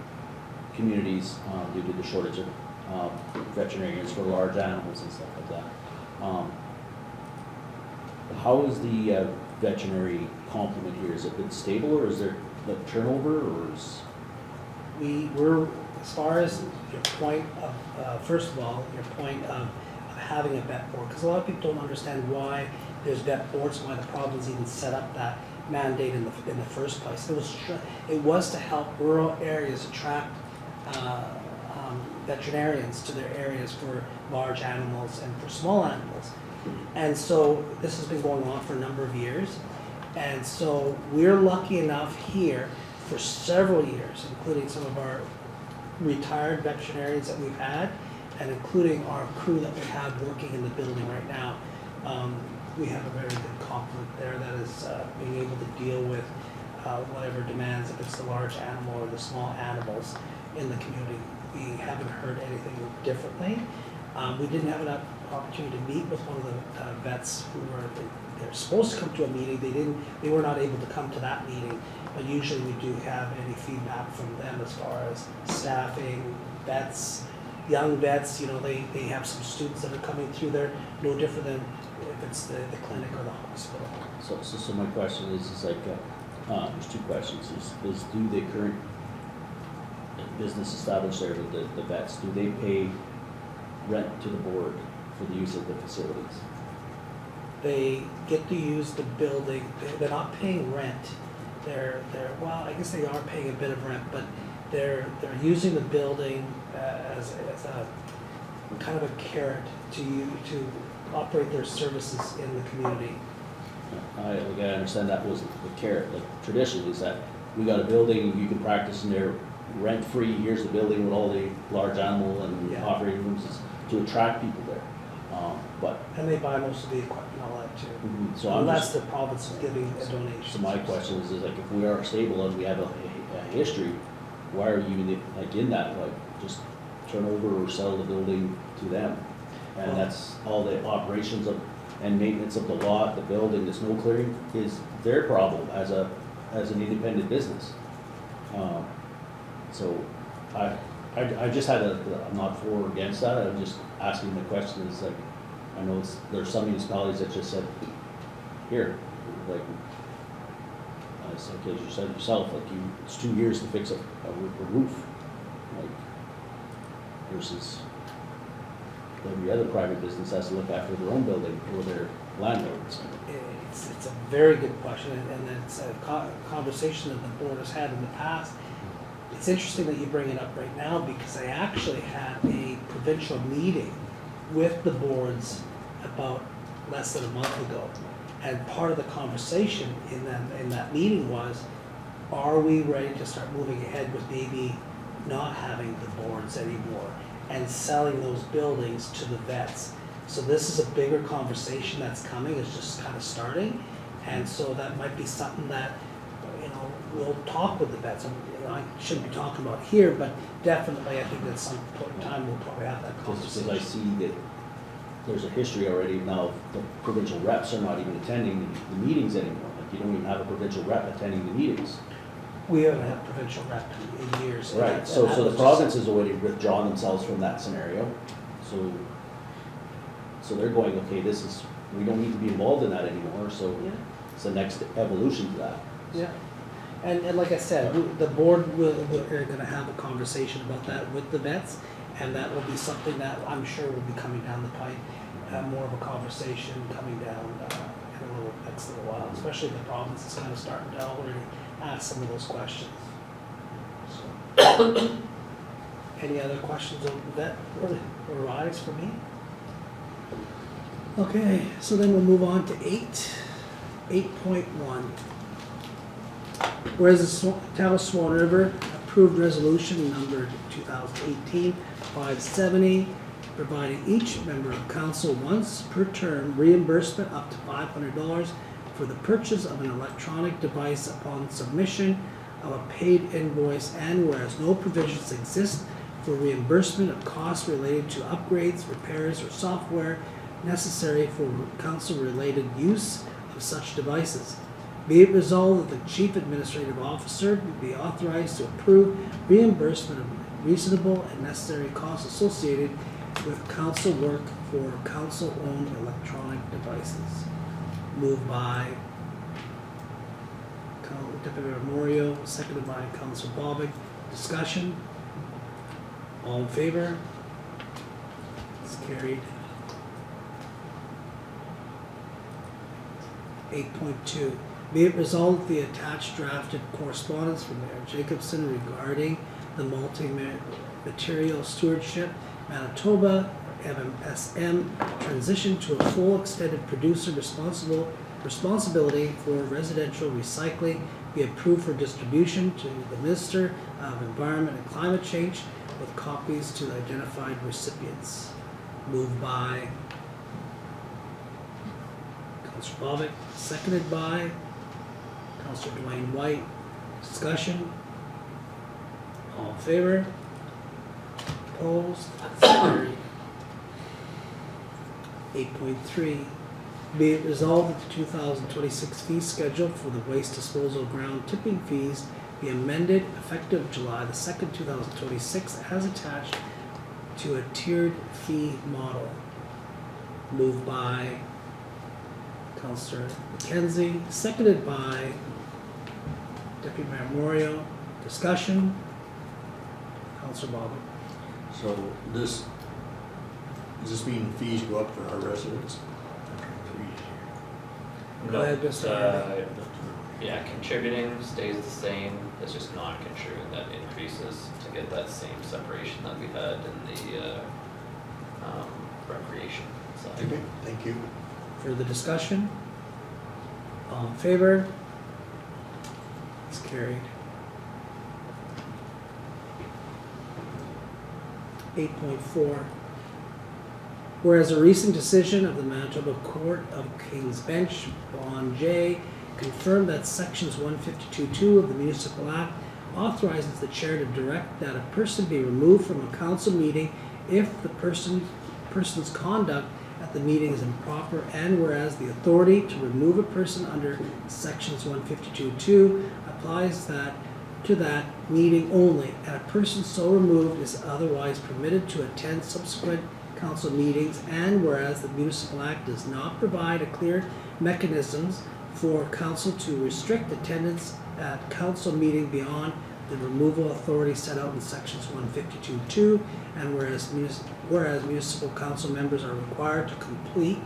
communities due to the shortage of veterinarians for large animals and stuff like that. How is the veterinary complement here? Is it been stable, or is there like turnover, or is? We're, as far as your point of, first of all, your point of having a vet board, because a lot of people don't understand why there's vet boards, why the province even set up that mandate in the first place. It was to help rural areas attract veterinarians to their areas for large animals and for small animals. And so this has been going on for a number of years. And so we're lucky enough here for several years, including some of our retired veterinarians that we've had, and including our crew that we have working in the building right now. We have a very good complement there that is being able to deal with whatever demands, if it's the large animal or the small animals in the community. We haven't heard anything differently. We didn't have enough opportunity to meet with one of the vets who they're supposed to come to a meeting. They were not able to come to that meeting, but usually we do have any feedback from them as far as staffing, vets, young vets. You know, they have some students that are coming through there, no different than if it's the clinic or the hospital. So my question is like, there's 2 questions. Is do the current business established there, the vets, do they pay rent to the board for the use of the facilities? They get to use the building. They're not paying rent. Well, I guess they are paying a bit of rent, but they're using the building as a kind of a carrot to you to operate their services in the community. I understand that was the carrot, like traditionally is that we got a building, you can practice in there rent-free, here's the building with all the large animal and Yeah. operating rooms to attract people there. But, And they buy most of the equipment and all that too. so I'm Unless just, the province is giving a donation. so my question is like, if we are stable and we have a history, why are you in that, like, just turn over or sell the building to them? And that's all the operations of, and maintenance of the lot, the building, the snow clearing is their problem as an independent business. So I just had I'm not for or against that, I'm just asking the question, is like, I know there's some municipalities that just said, here, like, it's like as you said yourself, like it's 2 years to fix a roof, like, versus every other private business has to look after their own building or their landlords. It's a very good question, and it's a conversation that the board has had in the past. It's interesting that you bring it up right now, because I actually had a provincial meeting with the boards about less than a month ago. And part of the conversation in that meeting was, are we ready to start moving ahead with maybe not having the boards anymore and selling those buildings to the vets? So this is a bigger conversation that's coming, it's just kind of starting. And so that might be something that, you know, we'll talk with the vets. I shouldn't be talking about here, but definitely I think at some point in time we'll probably have that Because conversation. I see that there's a history already now, the provincial reps are not even attending the meetings anymore. Like, you don't even have a provincial rep attending the meetings. We haven't had provincial rep in years. and Right, that- so and that the was just- province has already withdrawn themselves from that scenario. So they're going, okay, we don't need to be involved in that anymore, so Yeah. it's the next evolution to that. Yeah, and like I said, the board are gonna have a conversation about that with the vets, and that will be something that I'm sure will be coming down the pipe, more of a conversation coming down in a next little while, especially the province is kind of starting to already ask some of those questions. So, any other questions on that arise for me? Okay, so then we'll move on to 8.1. Whereas the Town of Swan River approved resolution numbered 2018-570, providing each member of council once per term reimbursement up to $500 for the purchase of an electronic device upon submission of a paid invoice, and whereas no provisions exist for reimbursement of costs related to upgrades, repairs, or software necessary for council-related use of such devices. Be it resolved that the Chief Administrative Officer be authorized to approve reimbursement of reasonable and necessary costs associated with council work for council-owned electronic devices. Moved by Deputy Mayor Moriaux, seconded by Councillor Bobick. Discussion? All in favor? It's carried. 8.2. Be it resolved that the attached drafted correspondence from Mayor Jacobson regarding the multi-material stewardship Manitoba MMSM transition to a full extended producer responsibility for residential recycling be approved for distribution to the Minister of Environment and Climate Change with copies to the identified recipients. Moved by Councillor Bobick, seconded by Councillor Duane Whyte. Discussion? All in favor? Opposed? Carried. 8.3. Be it resolved that the 2026 fee schedule for the waste disposal ground tipping fees be amended effective July the 2nd, 2026 as attached to a tiered fee model. Moved by Councillor McKenzie, seconded by Deputy Mayor Moriaux. Discussion? Councillor Bobick. So does this mean fees go up for our residents? Go ahead, Mr. Harvey. Yeah, contributing stays the same, it's just non-contributing that increases to get that same separation that we had in the recreation side. Okay, thank you. Further discussion? All in favor? It's carried. 8.4. Whereas a recent decision of the Manitoba Court of King's Bench, Bond J, confirmed that sections 152.2 of the Municipal Act authorizes the chair to direct that a person be removed from a council meeting if the person's conduct at the meeting is improper, and whereas the authority to remove a person under sections 152.2 applies to that meeting only, and a person so removed is otherwise permitted to attend subsequent council meetings, and whereas the Municipal Act does not provide a clear mechanisms for council to restrict attendance at council meeting beyond the removal authority set out in sections 152.2, and whereas municipal council members are required to complete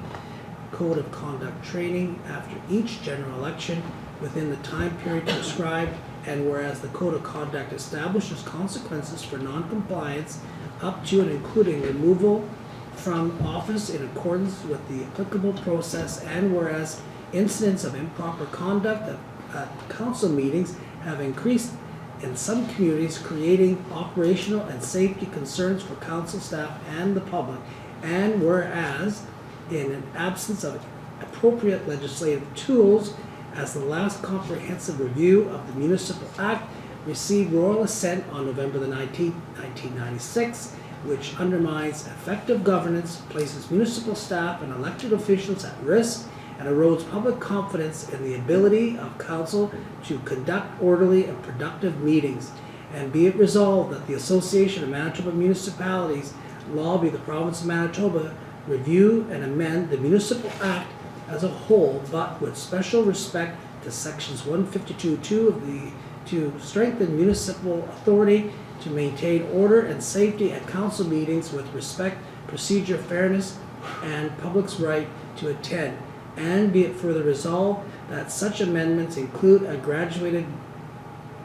code of conduct training after each general election within the time period prescribed, and whereas the code of conduct establishes consequences for non-compliance up to and including removal from office in accordance with the applicable process, and whereas incidents of improper conduct at council meetings have increased in some communities, creating operational and safety concerns for council staff and the public, and whereas in an absence of appropriate legislative tools, as the last comprehensive review of the Municipal Act received royal assent on November the 19th, 1996, which undermines effective governance, places municipal staff and elected officials at risk, and erodes public confidence in the ability of council to conduct orderly and productive meetings. And be it resolved that the Association of Manitoba Municipalities lobby the province of Manitoba review and amend the Municipal Act as a whole, but with special respect to sections 152.2 of the to strengthen municipal authority to maintain order and safety at council meetings with respect, procedure, fairness, and public's right to attend. And be it further resolved that such amendments include a graduated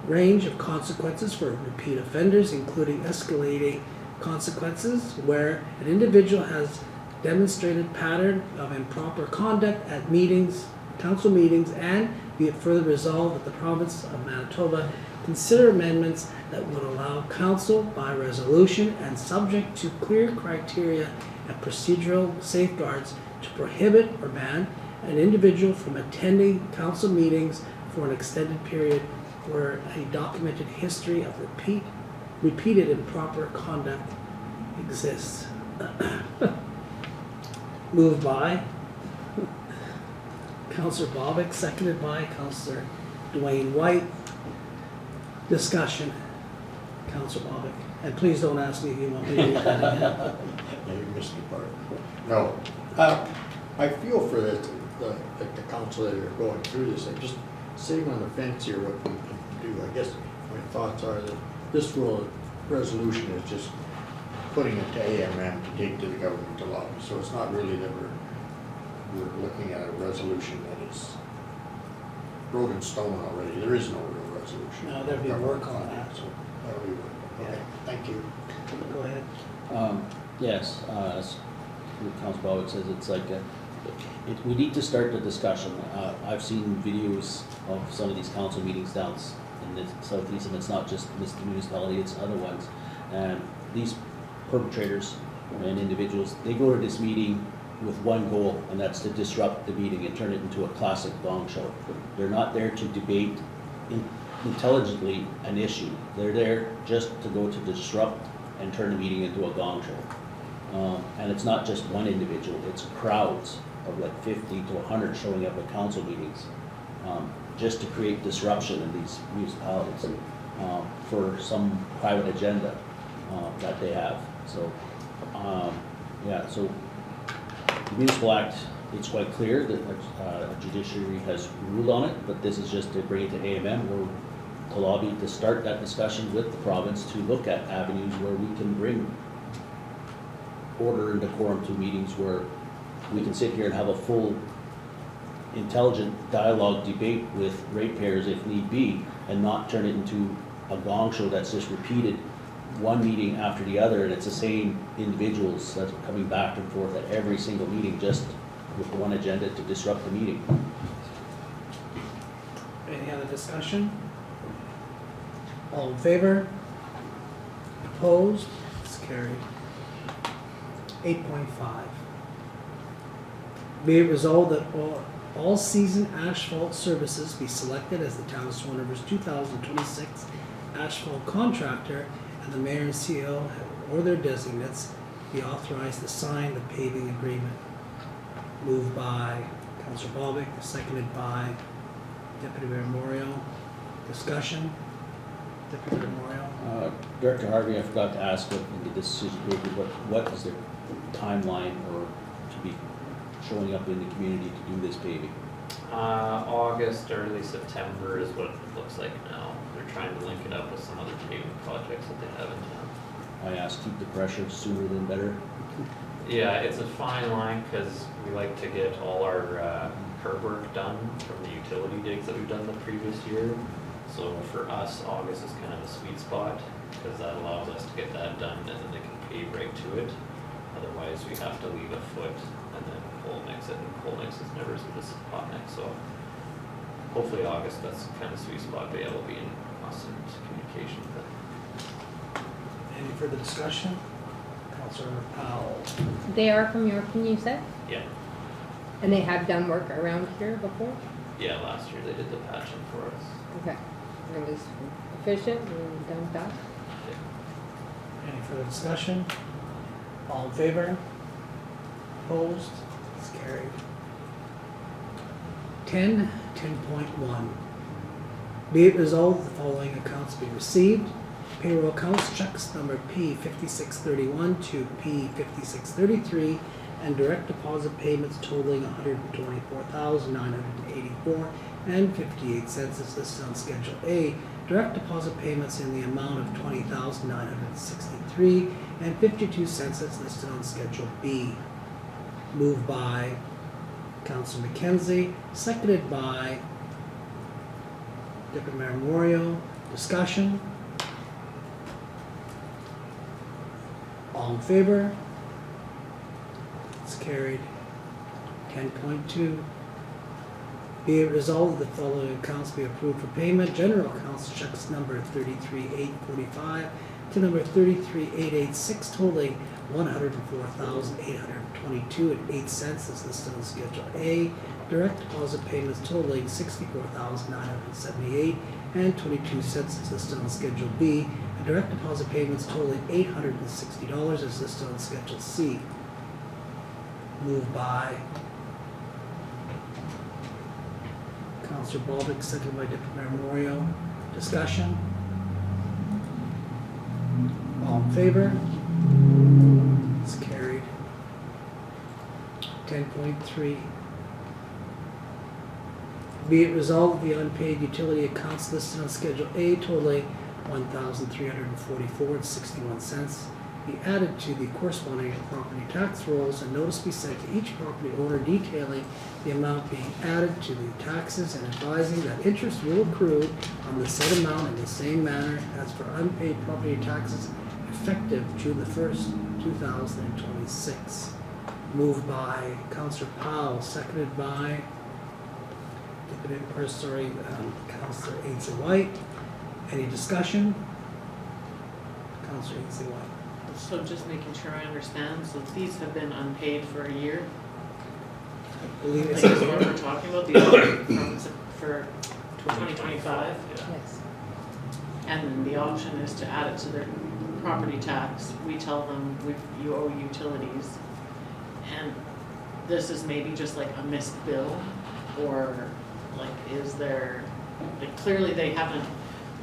range of consequences for repeat offenders, including escalating consequences where an individual has demonstrated pattern of improper conduct at meetings, council meetings, and be it further resolved that the province of Manitoba consider amendments that would allow council by resolution and subject to clear criteria and procedural safeguards to prohibit or ban an individual from attending council meetings for an extended period where a documented history of repeated improper conduct exists. Moved by Councillor Bobick, seconded by Councillor Duane Whyte. Discussion. Councillor Bobick. And please don't ask me if you want me to read that again. Yeah, you missed the part. No, I feel for the council that are going through this. I'm just sitting on the fence here what we can do. I guess my thoughts are that this resolution is just putting it to AMM to take to the government to lobby. So it's not really that we're looking at a resolution that is wrote in stone already. There is no real resolution. No, there'll be work on that. So that'll be work. Okay, thank you. Go ahead. Yes, as Councillor Bowick says, it's like we need to start the discussion. I've seen videos of some of these council meetings down in the southeast, and it's not just this municipality, it's other ones. And these perpetrators and individuals, they go to this meeting with one goal, and that's to disrupt the meeting and turn it into a classic gong show. They're not there to debate intelligently an issue. They're there just to go to disrupt and turn the meeting into a gong show. And it's not just one individual, it's crowds of like 50 to 100 showing up at council meetings just to create disruption in these municipalities for some private agenda that they have. So, yeah, so the Municipal Act, it's quite clear that a judiciary has ruled on it, but this is just to bring it to AMM or to lobby to start that discussion with the province to look at avenues where we can bring order and decorum to meetings where we can sit here and have a full intelligent dialogue debate with ratepayers if need be, and not turn it into a gong show that's just repeated one meeting after the other, and it's the same individuals that's coming back and forth at every single meeting, just with one agenda to disrupt the meeting. Any other discussion? All in favor? Opposed? It's carried. 8.5. Be it resolved that all season asphalt services be selected as the town of Swan River's 2026 asphalt contractor, and the mayor and CEO or their designates be authorized to sign the paving agreement. Moved by Councillor Bobick, seconded by Deputy Mayor Moriaux. Discussion? Deputy Mayor Moriaux? Director Harvey, I forgot to ask what in the decision paper, what is the timeline or to be showing up in the community to do this paving? August, early September is what it looks like now. They're trying to link it up with some other paving projects that they have in town. I asked, keep the pressure sooner than better. Yeah, it's a fine line because we like to get all our curb work done from the utility digs that we've done the previous year. So for us, August is kind of a sweet spot because that allows us to get that done and then they can pave right to it. Otherwise, we have to leave a foot and then coal mix it, and coal mix is never as good as hot mix. So hopefully August, that's kind of sweet spot, but yeah, we'll be in constant communication with it. Any further discussion? Councillor Powell. They are from Yorkton, you said? Yeah, And they have done work around here before? yeah, last year they did the patching for us. Okay. It was efficient and done fast? Any further discussion? All in favor? Opposed? It's carried. 10.1. Be it resolved, the following accounts be received. Payroll accounts checks number P5631 to P5633 and direct deposit payments totaling $124,984 and 58 cents is listed on Schedule A. Direct deposit payments in the amount of $20,963 and 52 cents is listed on Schedule B. Moved by Councillor McKenzie, seconded by Deputy Mayor Moriaux. Discussion? All in favor? It's carried. 10.2. Be it resolved that the following accounts be approved for payment. General accounts checks number 33,845 to number 33,886 totaling $104,822.08 is listed on Schedule A. Direct deposit payments totaling $64,978 and 22 cents is listed on Schedule B. And direct deposit payments totaling $860 is listed on Schedule C. Moved by Councillor Bobick, seconded by Deputy Mayor Moriaux. Discussion? All in favor? It's carried. 10.3. Be it resolved, the unpaid utility accounts listed on Schedule A totaling $1,344.61 be added to the corresponding property tax rolls, and notice be sent to each property owner detailing the amount being added to the taxes and advising that interest will accrue on the said amount in the same manner as for unpaid property taxes effective June the 1st, 2026. Moved by Councillor Powell, seconded by Councillor Ainslie Whyte. Any discussion? Councillor Ainslie Whyte. So just making sure I understand, so these have been unpaid for a year? I believe Like it's is what we're talking about, these are for 2025? Yes. And then the option is to add it to their property tax. We tell them you owe utilities. And this is maybe just like a missed bill, or like is there, like clearly they haven't,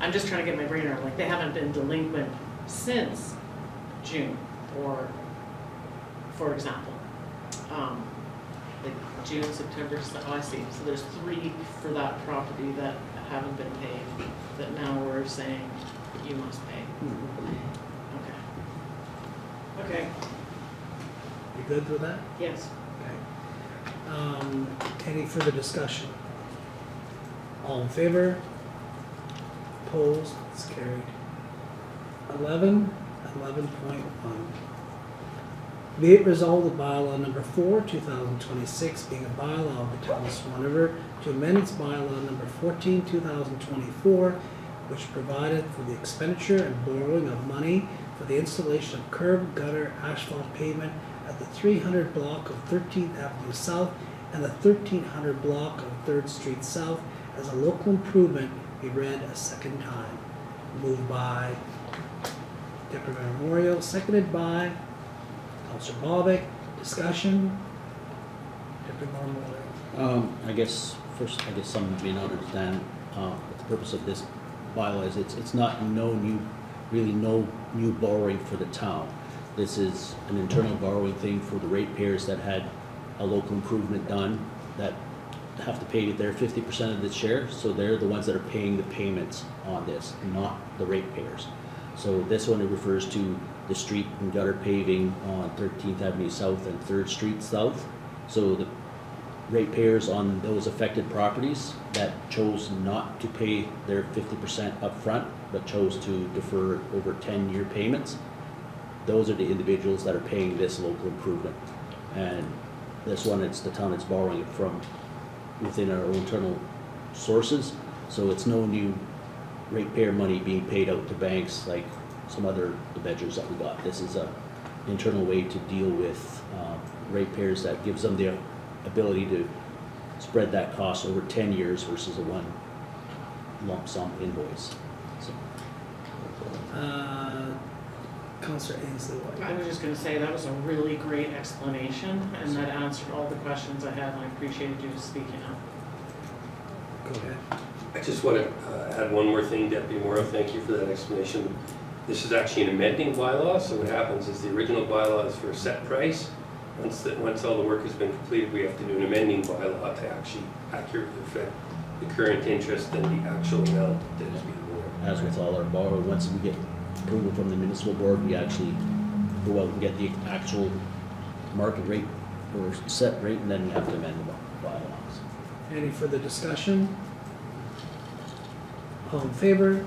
I'm just trying to get my brain around, like they haven't been delinquent since June, or for example, like June, September, oh I see, so there's 3 for that property that haven't been paid, that now we're saying you must pay. Okay. You good with that? Yes. Okay. Any further discussion? All in favor? Opposed? It's carried. 11.1. Be it resolved that bylaw number 4, 2026, being a bylaw of the town of Swan River, to amend its bylaw number 14, 2024, which provided for the expenditure and borrowing of money for the installation of curb, gutter, asphalt pavement at the 300 block of 13th Avenue South and the 1300 block of 3rd Street South as a local improvement, be read a second time. Moved by Deputy Mayor Moriaux, seconded by Councillor Bobick. Discussion. Deputy Mayor Moriaux. I guess some may not understand what the purpose of this bylaw is. It's not no new borrowing for the town. This is an internal borrowing thing for the ratepayers that had a local improvement done that have to pay their 50% of the share. So they're the ones that are paying the payments on this, not the ratepayers. So this one, it refers to the street and gutter paving on 13th Avenue South and 3rd Street South. So the ratepayers on those affected properties that chose not to pay their 50% up front, but chose to defer over 10-year payments, those are the individuals that are paying this local improvement. And this one, it's the town that's borrowing it from within our internal sources. So it's no new ratepayer money being paid out to banks like some other debentures that we got. This is a internal way to deal with ratepayers that gives them the ability to spread that cost over 10 years versus a one lump sum invoice. So, Councillor Ainslie Whyte. I was just gonna say, that was a really great explanation, and that answered all the questions I had, and I appreciated you speaking up. Go ahead. I just want to add one more thing, Deputy Moriaux, thank you for that explanation. This is actually an amending bylaw, so what happens is the original bylaw is for a set price. Once all the work has been completed, we have to do an amending bylaw to actually accurately reflect the current interest and the actual amount that is being borrowed. as with all our borrowing, once we get approval from the municipal board, we actually go out and get the actual market rate or set rate, and then we have to amend the bylaws. Any further discussion? All in favor?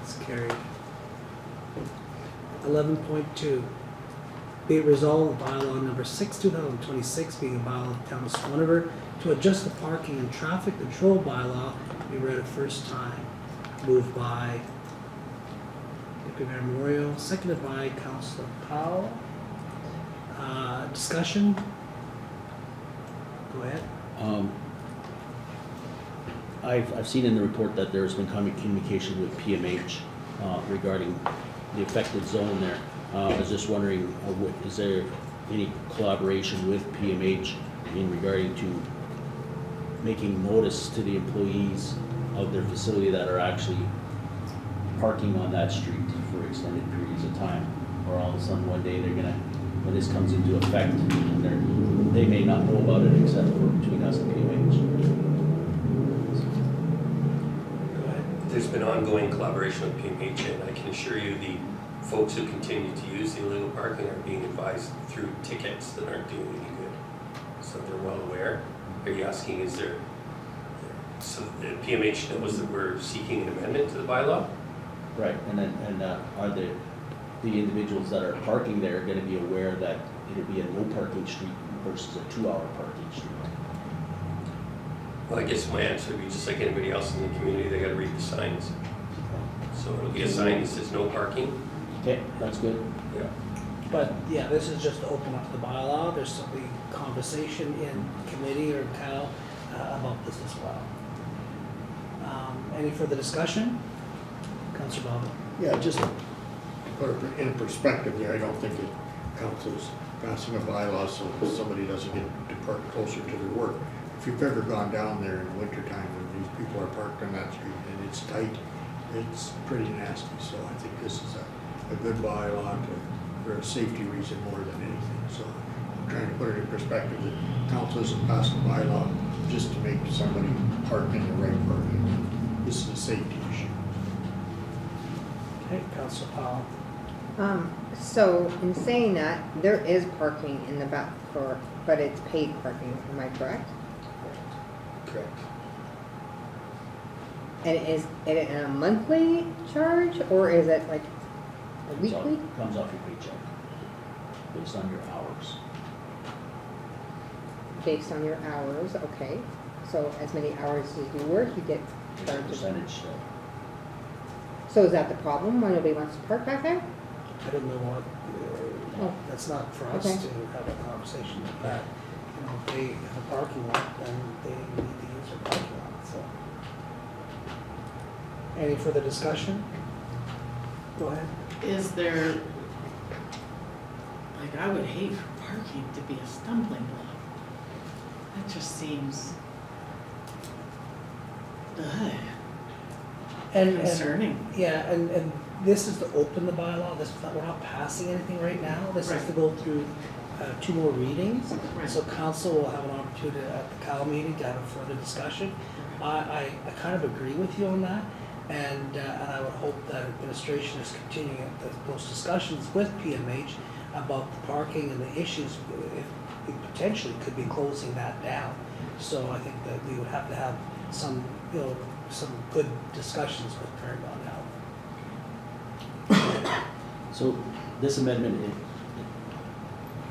It's carried. 11.2. Be it resolved, bylaw number 6, 2026, being a bylaw of the town of Swan River, to adjust the parking and traffic control bylaw, be read a first time. Moved by Deputy Mayor Moriaux, seconded by Councillor Powell. Discussion? Go ahead. I've seen in the report that there's been communication with PMH regarding the affected zone there. I was just wondering, is there any collaboration with PMH in regarding to making notice to the employees of their facility that are actually parking on that street for extended periods of time? Or all of a sudden one day they're gonna, when this comes into effect, and they may not know about it except for between us and PMH. Go ahead. There's been ongoing collaboration with PMH, and I can assure you the folks who continue to use the illegal parking are being advised through tickets that aren't doing any good. So they're well aware. Are you asking, is there, so the PMH knows that we're seeking an amendment to the bylaw? Right, and are the individuals that are parking there gonna be aware that it'll be a no parking street versus a 2-hour parking street? Well, I guess my answer would be just like anybody else in the community, they gotta read the signs. So it'll be a sign that says no parking. Okay, that's good. Yeah. But yeah, this is just to open up the bylaw. There's some conversation in committee or Cal about this as well. Any further discussion? Councillor Bobick. Yeah, just to put it in perspective there, I don't think it counts as passing a bylaw so somebody doesn't get to park closer to their work. If you've ever gone down there in the wintertime when these people are parked on that street and it's tight, it's pretty nasty. So I think this is a good bylaw for a safety reason more than anything. So I'm trying to put it in perspective that council isn't passing a bylaw just to make somebody park in the right parking. This is a safety issue. Okay, Councillor Powell. So in saying that, there is parking in the back but it's paid parking, am I correct? Correct. And is it a monthly charge or is it like a Comes off- weekly? Comes off your paycheck, based on your hours. Based on your hours, okay. So as many hours as you work, you get There's a charged. percentage still. So is that the problem, why nobody wants to park back there? I don't know what, Oh. that's not for us Okay. to have a conversation with that. You know, if they have a parking lot, then they need to use their parking lot, so. Any further discussion? Go ahead. Is there, like, I would hate for parking to be a stumbling block. That just seems, And concerning. yeah, and this is to open the bylaw, this, we're not passing anything right now, this is to Right. go through 2 more readings. Right. So council will have an opportunity at the Cal meeting to have a further discussion. I kind of agree with you on that, and I would hope that administration is continuing those discussions with PMH about the parking and the issues, if we potentially could be closing that down. So I think that we would have to have some, you know, some good discussions with Paramount Health. So this amendment,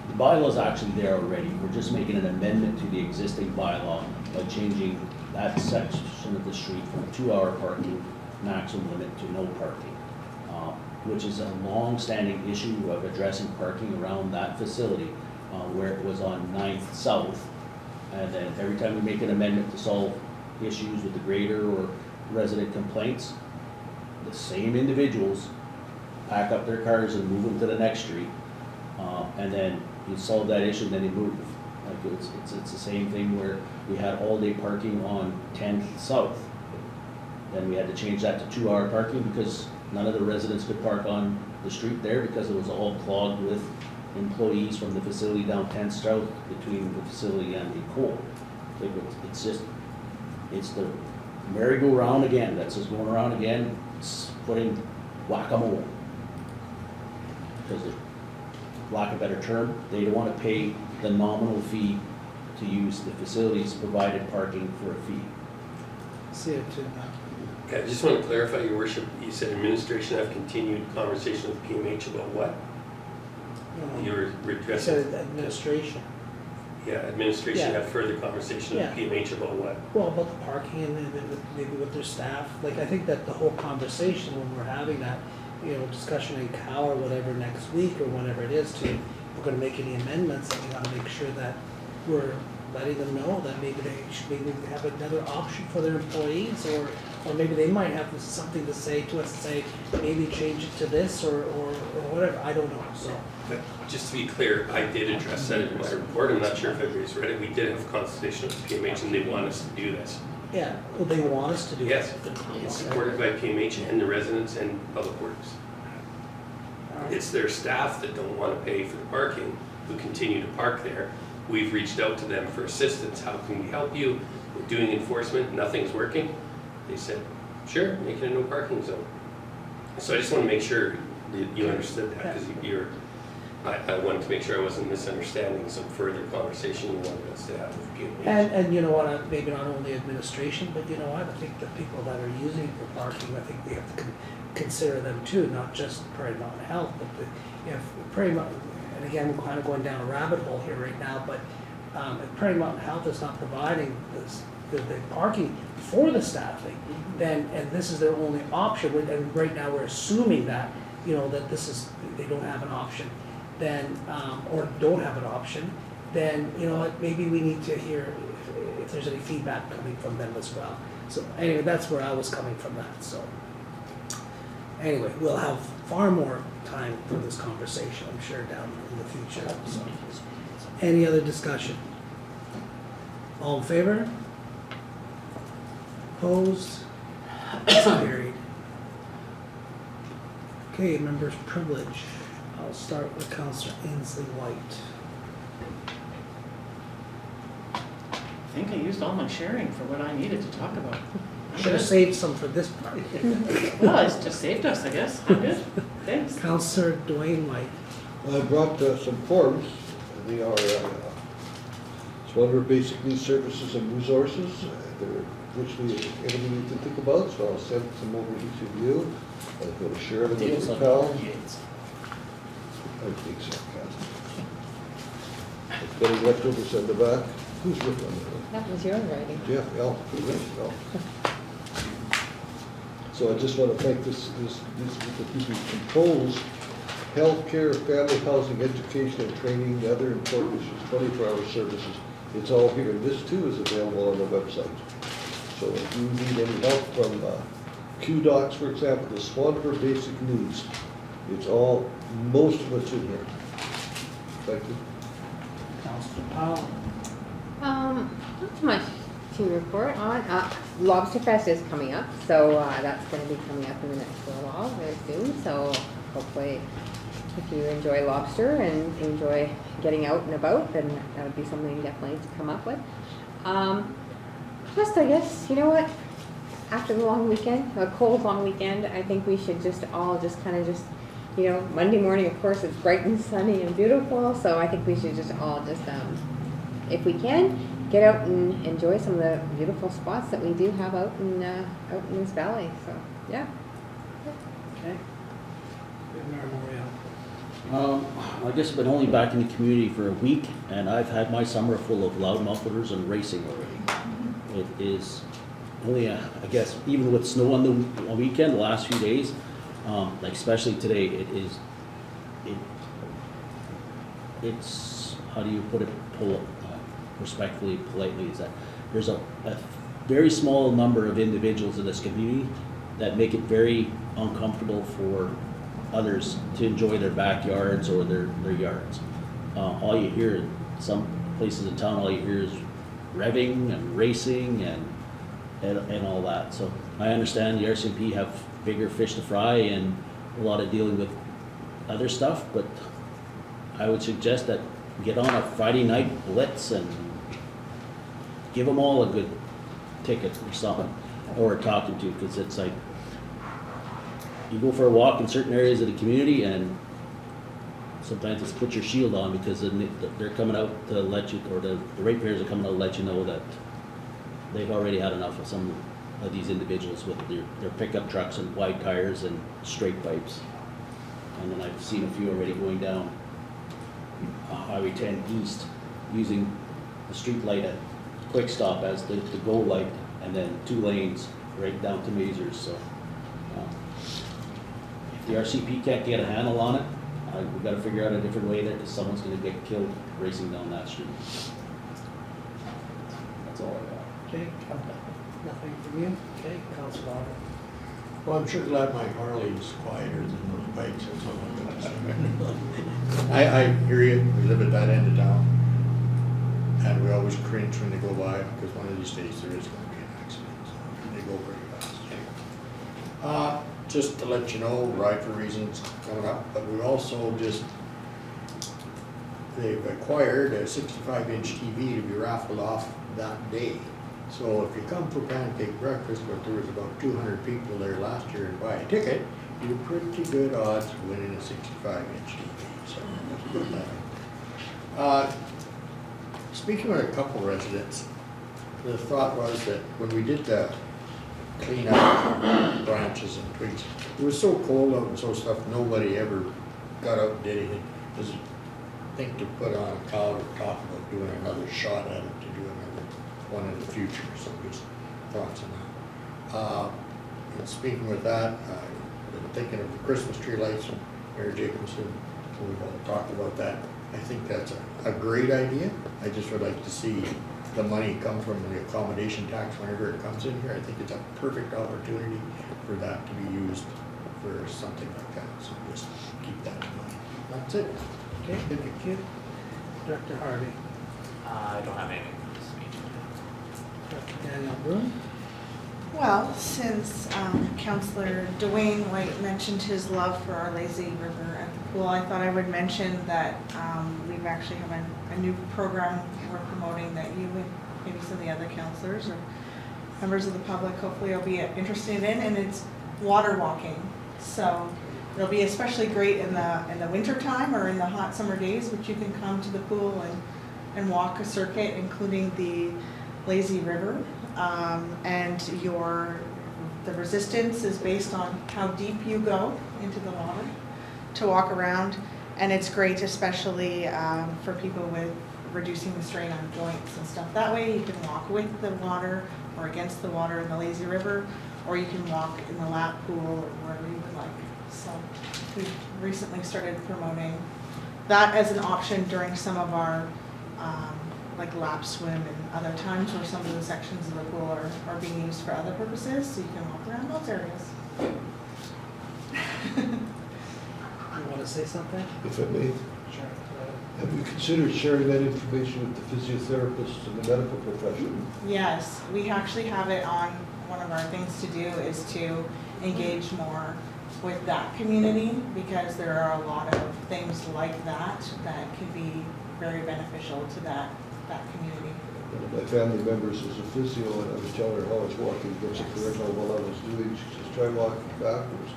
the bylaw's actually there already. We're just making an amendment to the existing bylaw by changing that section of the street from a 2-hour parking maximum limit to no parking, which is a long-standing issue of addressing parking around that facility, where it was on 9th South. And then every time we make an amendment to solve issues with the grader or resident complaints, the same individuals pack up their cars and move them to the next street, and then you solve that issue, and then they move. Like it's the same thing where we had all-day parking on 10th South. Then we had to change that to 2-hour parking because none of the residents could park on the street there because it was all clogged with employees from the facility down 10th South between the facility and the coal. It's just, it's the merry-go-round again, that's just going around again, it's putting whack-a-mole. Because, lack of a better term, they don't want to pay the nominal fee to use the facilities provided parking for a fee. See it too. Okay, I just want to clarify, your worship, you said administration have continued conversation with PMH about what? You were You addressing, said administration. yeah, administration Yeah. have further conversation with Yeah. PMH about what? Well, about the parking and then maybe with their staff, like, I think that the whole conversation when we're having that, you know, discussion in Cal or whatever next week or whenever it is to, if we're gonna make any amendments, and we gotta make sure that we're letting them know that maybe they should, maybe they have another option for their employees, or maybe they might have something to say to us, say, maybe change it to this or whatever, I don't know, so. But just to be clear, I did address that in my report, I'm not sure if everybody's read it, we did have consultation with PMH and they want us to do this. Yeah, well, they want us to do Yes, it. it's supported by PMH and the residents and Public Works. It's their staff that don't want to pay for the parking, who continue to park there. We've reached out to them for assistance, how can we help you? We're doing enforcement, nothing's working. They said, sure, make it a no parking zone. So I just want to make sure that you understood that, because I wanted to make sure I wasn't misunderstanding some further conversation you wanted us to have with PMH. And you know what, maybe not only administration, but you know what, I think the people that are using it for parking, I think we have to consider them too, not just Prairie Mountain Health, but if Prairie Mountain, and again, we're kind of going down a rabbit hole here right now, but if Prairie Mountain Health is not providing the parking for the staffing, then, and this is their only option, and right now we're assuming that, you know, that this is, they don't have an option, then, or don't have an option, then, you know what, maybe we need to hear if there's any feedback coming from them as well. So anyway, that's where I was coming from that, so. Anyway, we'll have far more time for this conversation, I'm sure, down in the future, so. Any other discussion? All in favor? Opposed? Carried. Okay, members' privilege. I'll start with Councillor Ainslie Whyte. I think I used all my sharing for what I needed to talk about. I'm Should have good. saved some for this part. Well, it's just saved us, I guess. I'm good. Thanks. Councillor Duane Whyte. I brought some forms. They are, it's one of our basic needs services and resources. They're virtually anything you can think about, so I'll send some over to each of you. I'll go to Sheridan Deals and on Powell. Yates. I think sarcasm. If any left over, send it back. Who's with them? That was your writing. Jeff, Al, Al. So I just want to thank this group of people who composed healthcare, family housing, education, and training, other important issues, 24-hour services. It's all here. This too is available on the website. So if you need any help from QDocs, for example, the Swan for basic needs, it's all, most of it's in here. Thank you. Councillor Powell. Not too much to report on. Lobster Fest is coming up, so that's going to be coming up in the next little while, very soon. So hopefully, if you enjoy lobster and enjoy getting out and about, then that would be something definitely to come up with. Just, I guess, you know what? After the long weekend, a cold long weekend, I think we should just all just kind of just, you know, Monday morning, of course, it's bright and sunny and beautiful. So I think we should just all just, if we can, get out and enjoy some of the beautiful spots that we do have out in this valley. So yeah. Okay. Mayor Moriaux. I guess I've been only back in the community for a week, and I've had my summer full of loud mufflers and racing already. It is only, I guess, even with snow on the weekend, the last few days, like especially today, it's, how do you put it, respectfully, politely, is that there's a very small number of individuals in this community that make it very uncomfortable for others to enjoy their backyards or their yards. All you hear in some places in town, all you hear is revving and racing and all that. So I understand the RCMP have bigger fish to fry and a lot of dealing with other stuff, but I would suggest that get on a Friday night blitz and give them all a good ticket or something, or talking to, because it's like, you go for a walk in certain areas of the community and sometimes it's put your shield on, because then they're coming out to let you, or the ratepayers are coming out to let you know that they've already had enough of some of these individuals with their pickup trucks and wide tires and straight pipes. And then I've seen a few already going down Highway 10 East using the street light at Quick Stop as the go light, and then 2 lanes right down to Mazers. So if the RCP can't get a handle on it, we've got to figure out a different way that someone's going to get killed racing down that street. That's all I got. Okay. Nothing from you? Okay, Councillor. Well, I'm sure glad my Harley's quieter than those bikes, that's all I'm gonna say. I hear you, we live at that end of town, and we always cringe when they go by, because one of these days there is gonna be an accident, so they go very fast. Just to let you know, Ride for Reasons coming up, but we also they've acquired a 65-inch TV to be raffled off that day. So if you come for pancake breakfast, but there was about 200 people there last year and buy a ticket, you're pretty good odds of winning a 65-inch TV. So let's put that in. Speaking with a couple residents, the thought was that when we did the clean out branches and twigs, it was so cold out and so stuff, nobody ever got out and did anything. Just think to put on a cloud or talk about doing another shot at it, to do another one in the future, so just thoughts on that. And speaking with that, I've been thinking of the Christmas tree lights from Mayor Jacobson, so we've all talked about that. I think that's a great idea. I just would like to see the money come from the accommodation tax whenever it comes in here. I think it's a perfect opportunity for that to be used for something like that, so just keep that in mind. That's it. Okay, thank you. Director Harvey. I don't have anything for this meeting. Director Danielle Broome. Well, since Councillor Duane Whyte mentioned his love for our lazy river at the pool, I thought I would mention that we've actually have a new program we're promoting that you and maybe some of the other councillors or members of the public hopefully will be interested in, and it's water walking. So it'll be especially great in the winter time or in the hot summer days, which you can come to the pool and walk a circuit, including the lazy river. and the resistance is based on how deep you go into the water to walk around. And it's great, especially for people with reducing the strain on joints and stuff. That way you can walk with the water or against the water in the lazy river, or you can walk in the lap pool or wherever you would like. So we've recently started promoting that as an option during some of our like lap swim and other times where some of the sections of the pool are being used for other purposes, so you can walk around those areas. You want to say something? If I may, Sure. have you considered sharing that information with the physiotherapists and the medical profession? Yes, we actually have it on one of our things to do is to engage more with that community, because there are a lot of things like that that can be very beneficial to that community. One of my family members is a physio, and I was telling her how I was walking against the current while I was doing. She says, try walking backwards.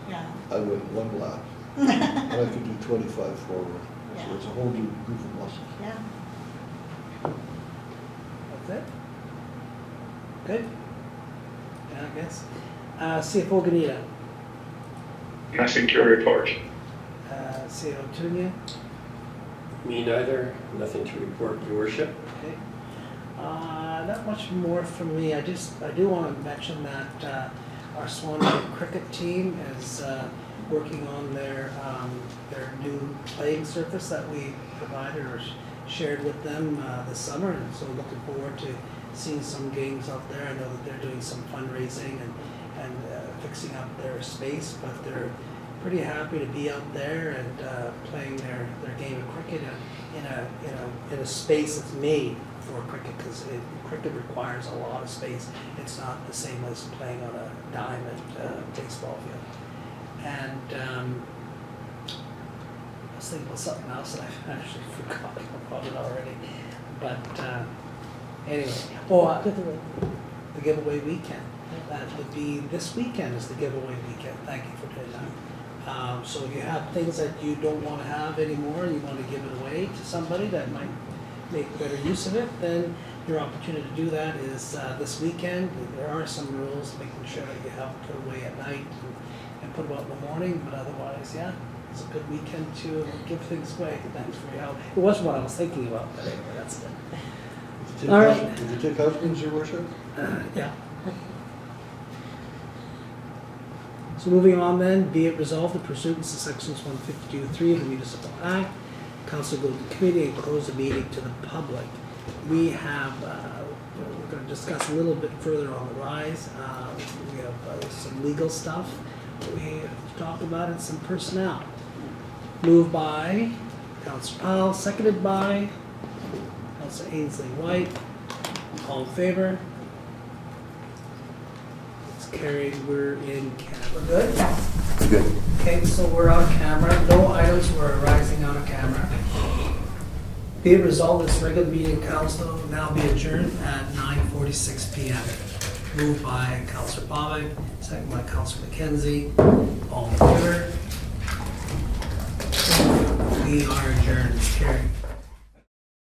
Yeah. I went one lap, and I could do 25 forward. Yeah. So it's a whole new group of muscles. Yeah. That's it? Good? Yeah, I guess. CFO Gnida. Nothing to report. CFO Tewnion. Me neither, nothing to report, your worship. Okay. Not much more from me. I do want to mention that our Swan cricket team is working on their new playing surface that we provided or shared with them this summer, and so looking forward to seeing some games out there. I know that they're doing some fundraising and fixing up their space, but they're pretty happy to be out there and playing their game of cricket in a space that's made for cricket, because cricket requires a lot of space. It's not the same as playing on a diamond baseball field. And I was thinking about something else that I've actually forgotten about it already. But anyway, the giveaway weekend. That would be this weekend is the giveaway weekend. Thank you for doing that. So if you have things that you don't want to have anymore and you want to give it away to somebody that might make better use of it, then your opportunity to do that is this weekend. There are some rules, making sure that you have to put away at night and put them out in the morning, but otherwise, yeah, it's a good weekend to give things away. Thanks for your help. It wasn't what I was thinking about, but anyway, that's it. All right. Did you take husbands, your worship? Yeah. So moving on then, be it resolved in pursuance to sections 152.3 of the Municipal Act, Council go to committee and close the meeting to the public. We have, we're going to discuss a little bit further on the rise. We have some legal stuff we have to talk about and some personnel. Moved by Councillor Powell, seconded by Councillor Ainslie Whyte. All in favor? It's carried. We're in camera. Good? Good. Okay, so we're on camera. No items were arising on camera. Be it resolved, this regular meeting council will now be adjourned at 9:46 p.m. Moved by Councillor Bobick, second by Councillor McKenzie. All in favor? We are adjourned. It's carried.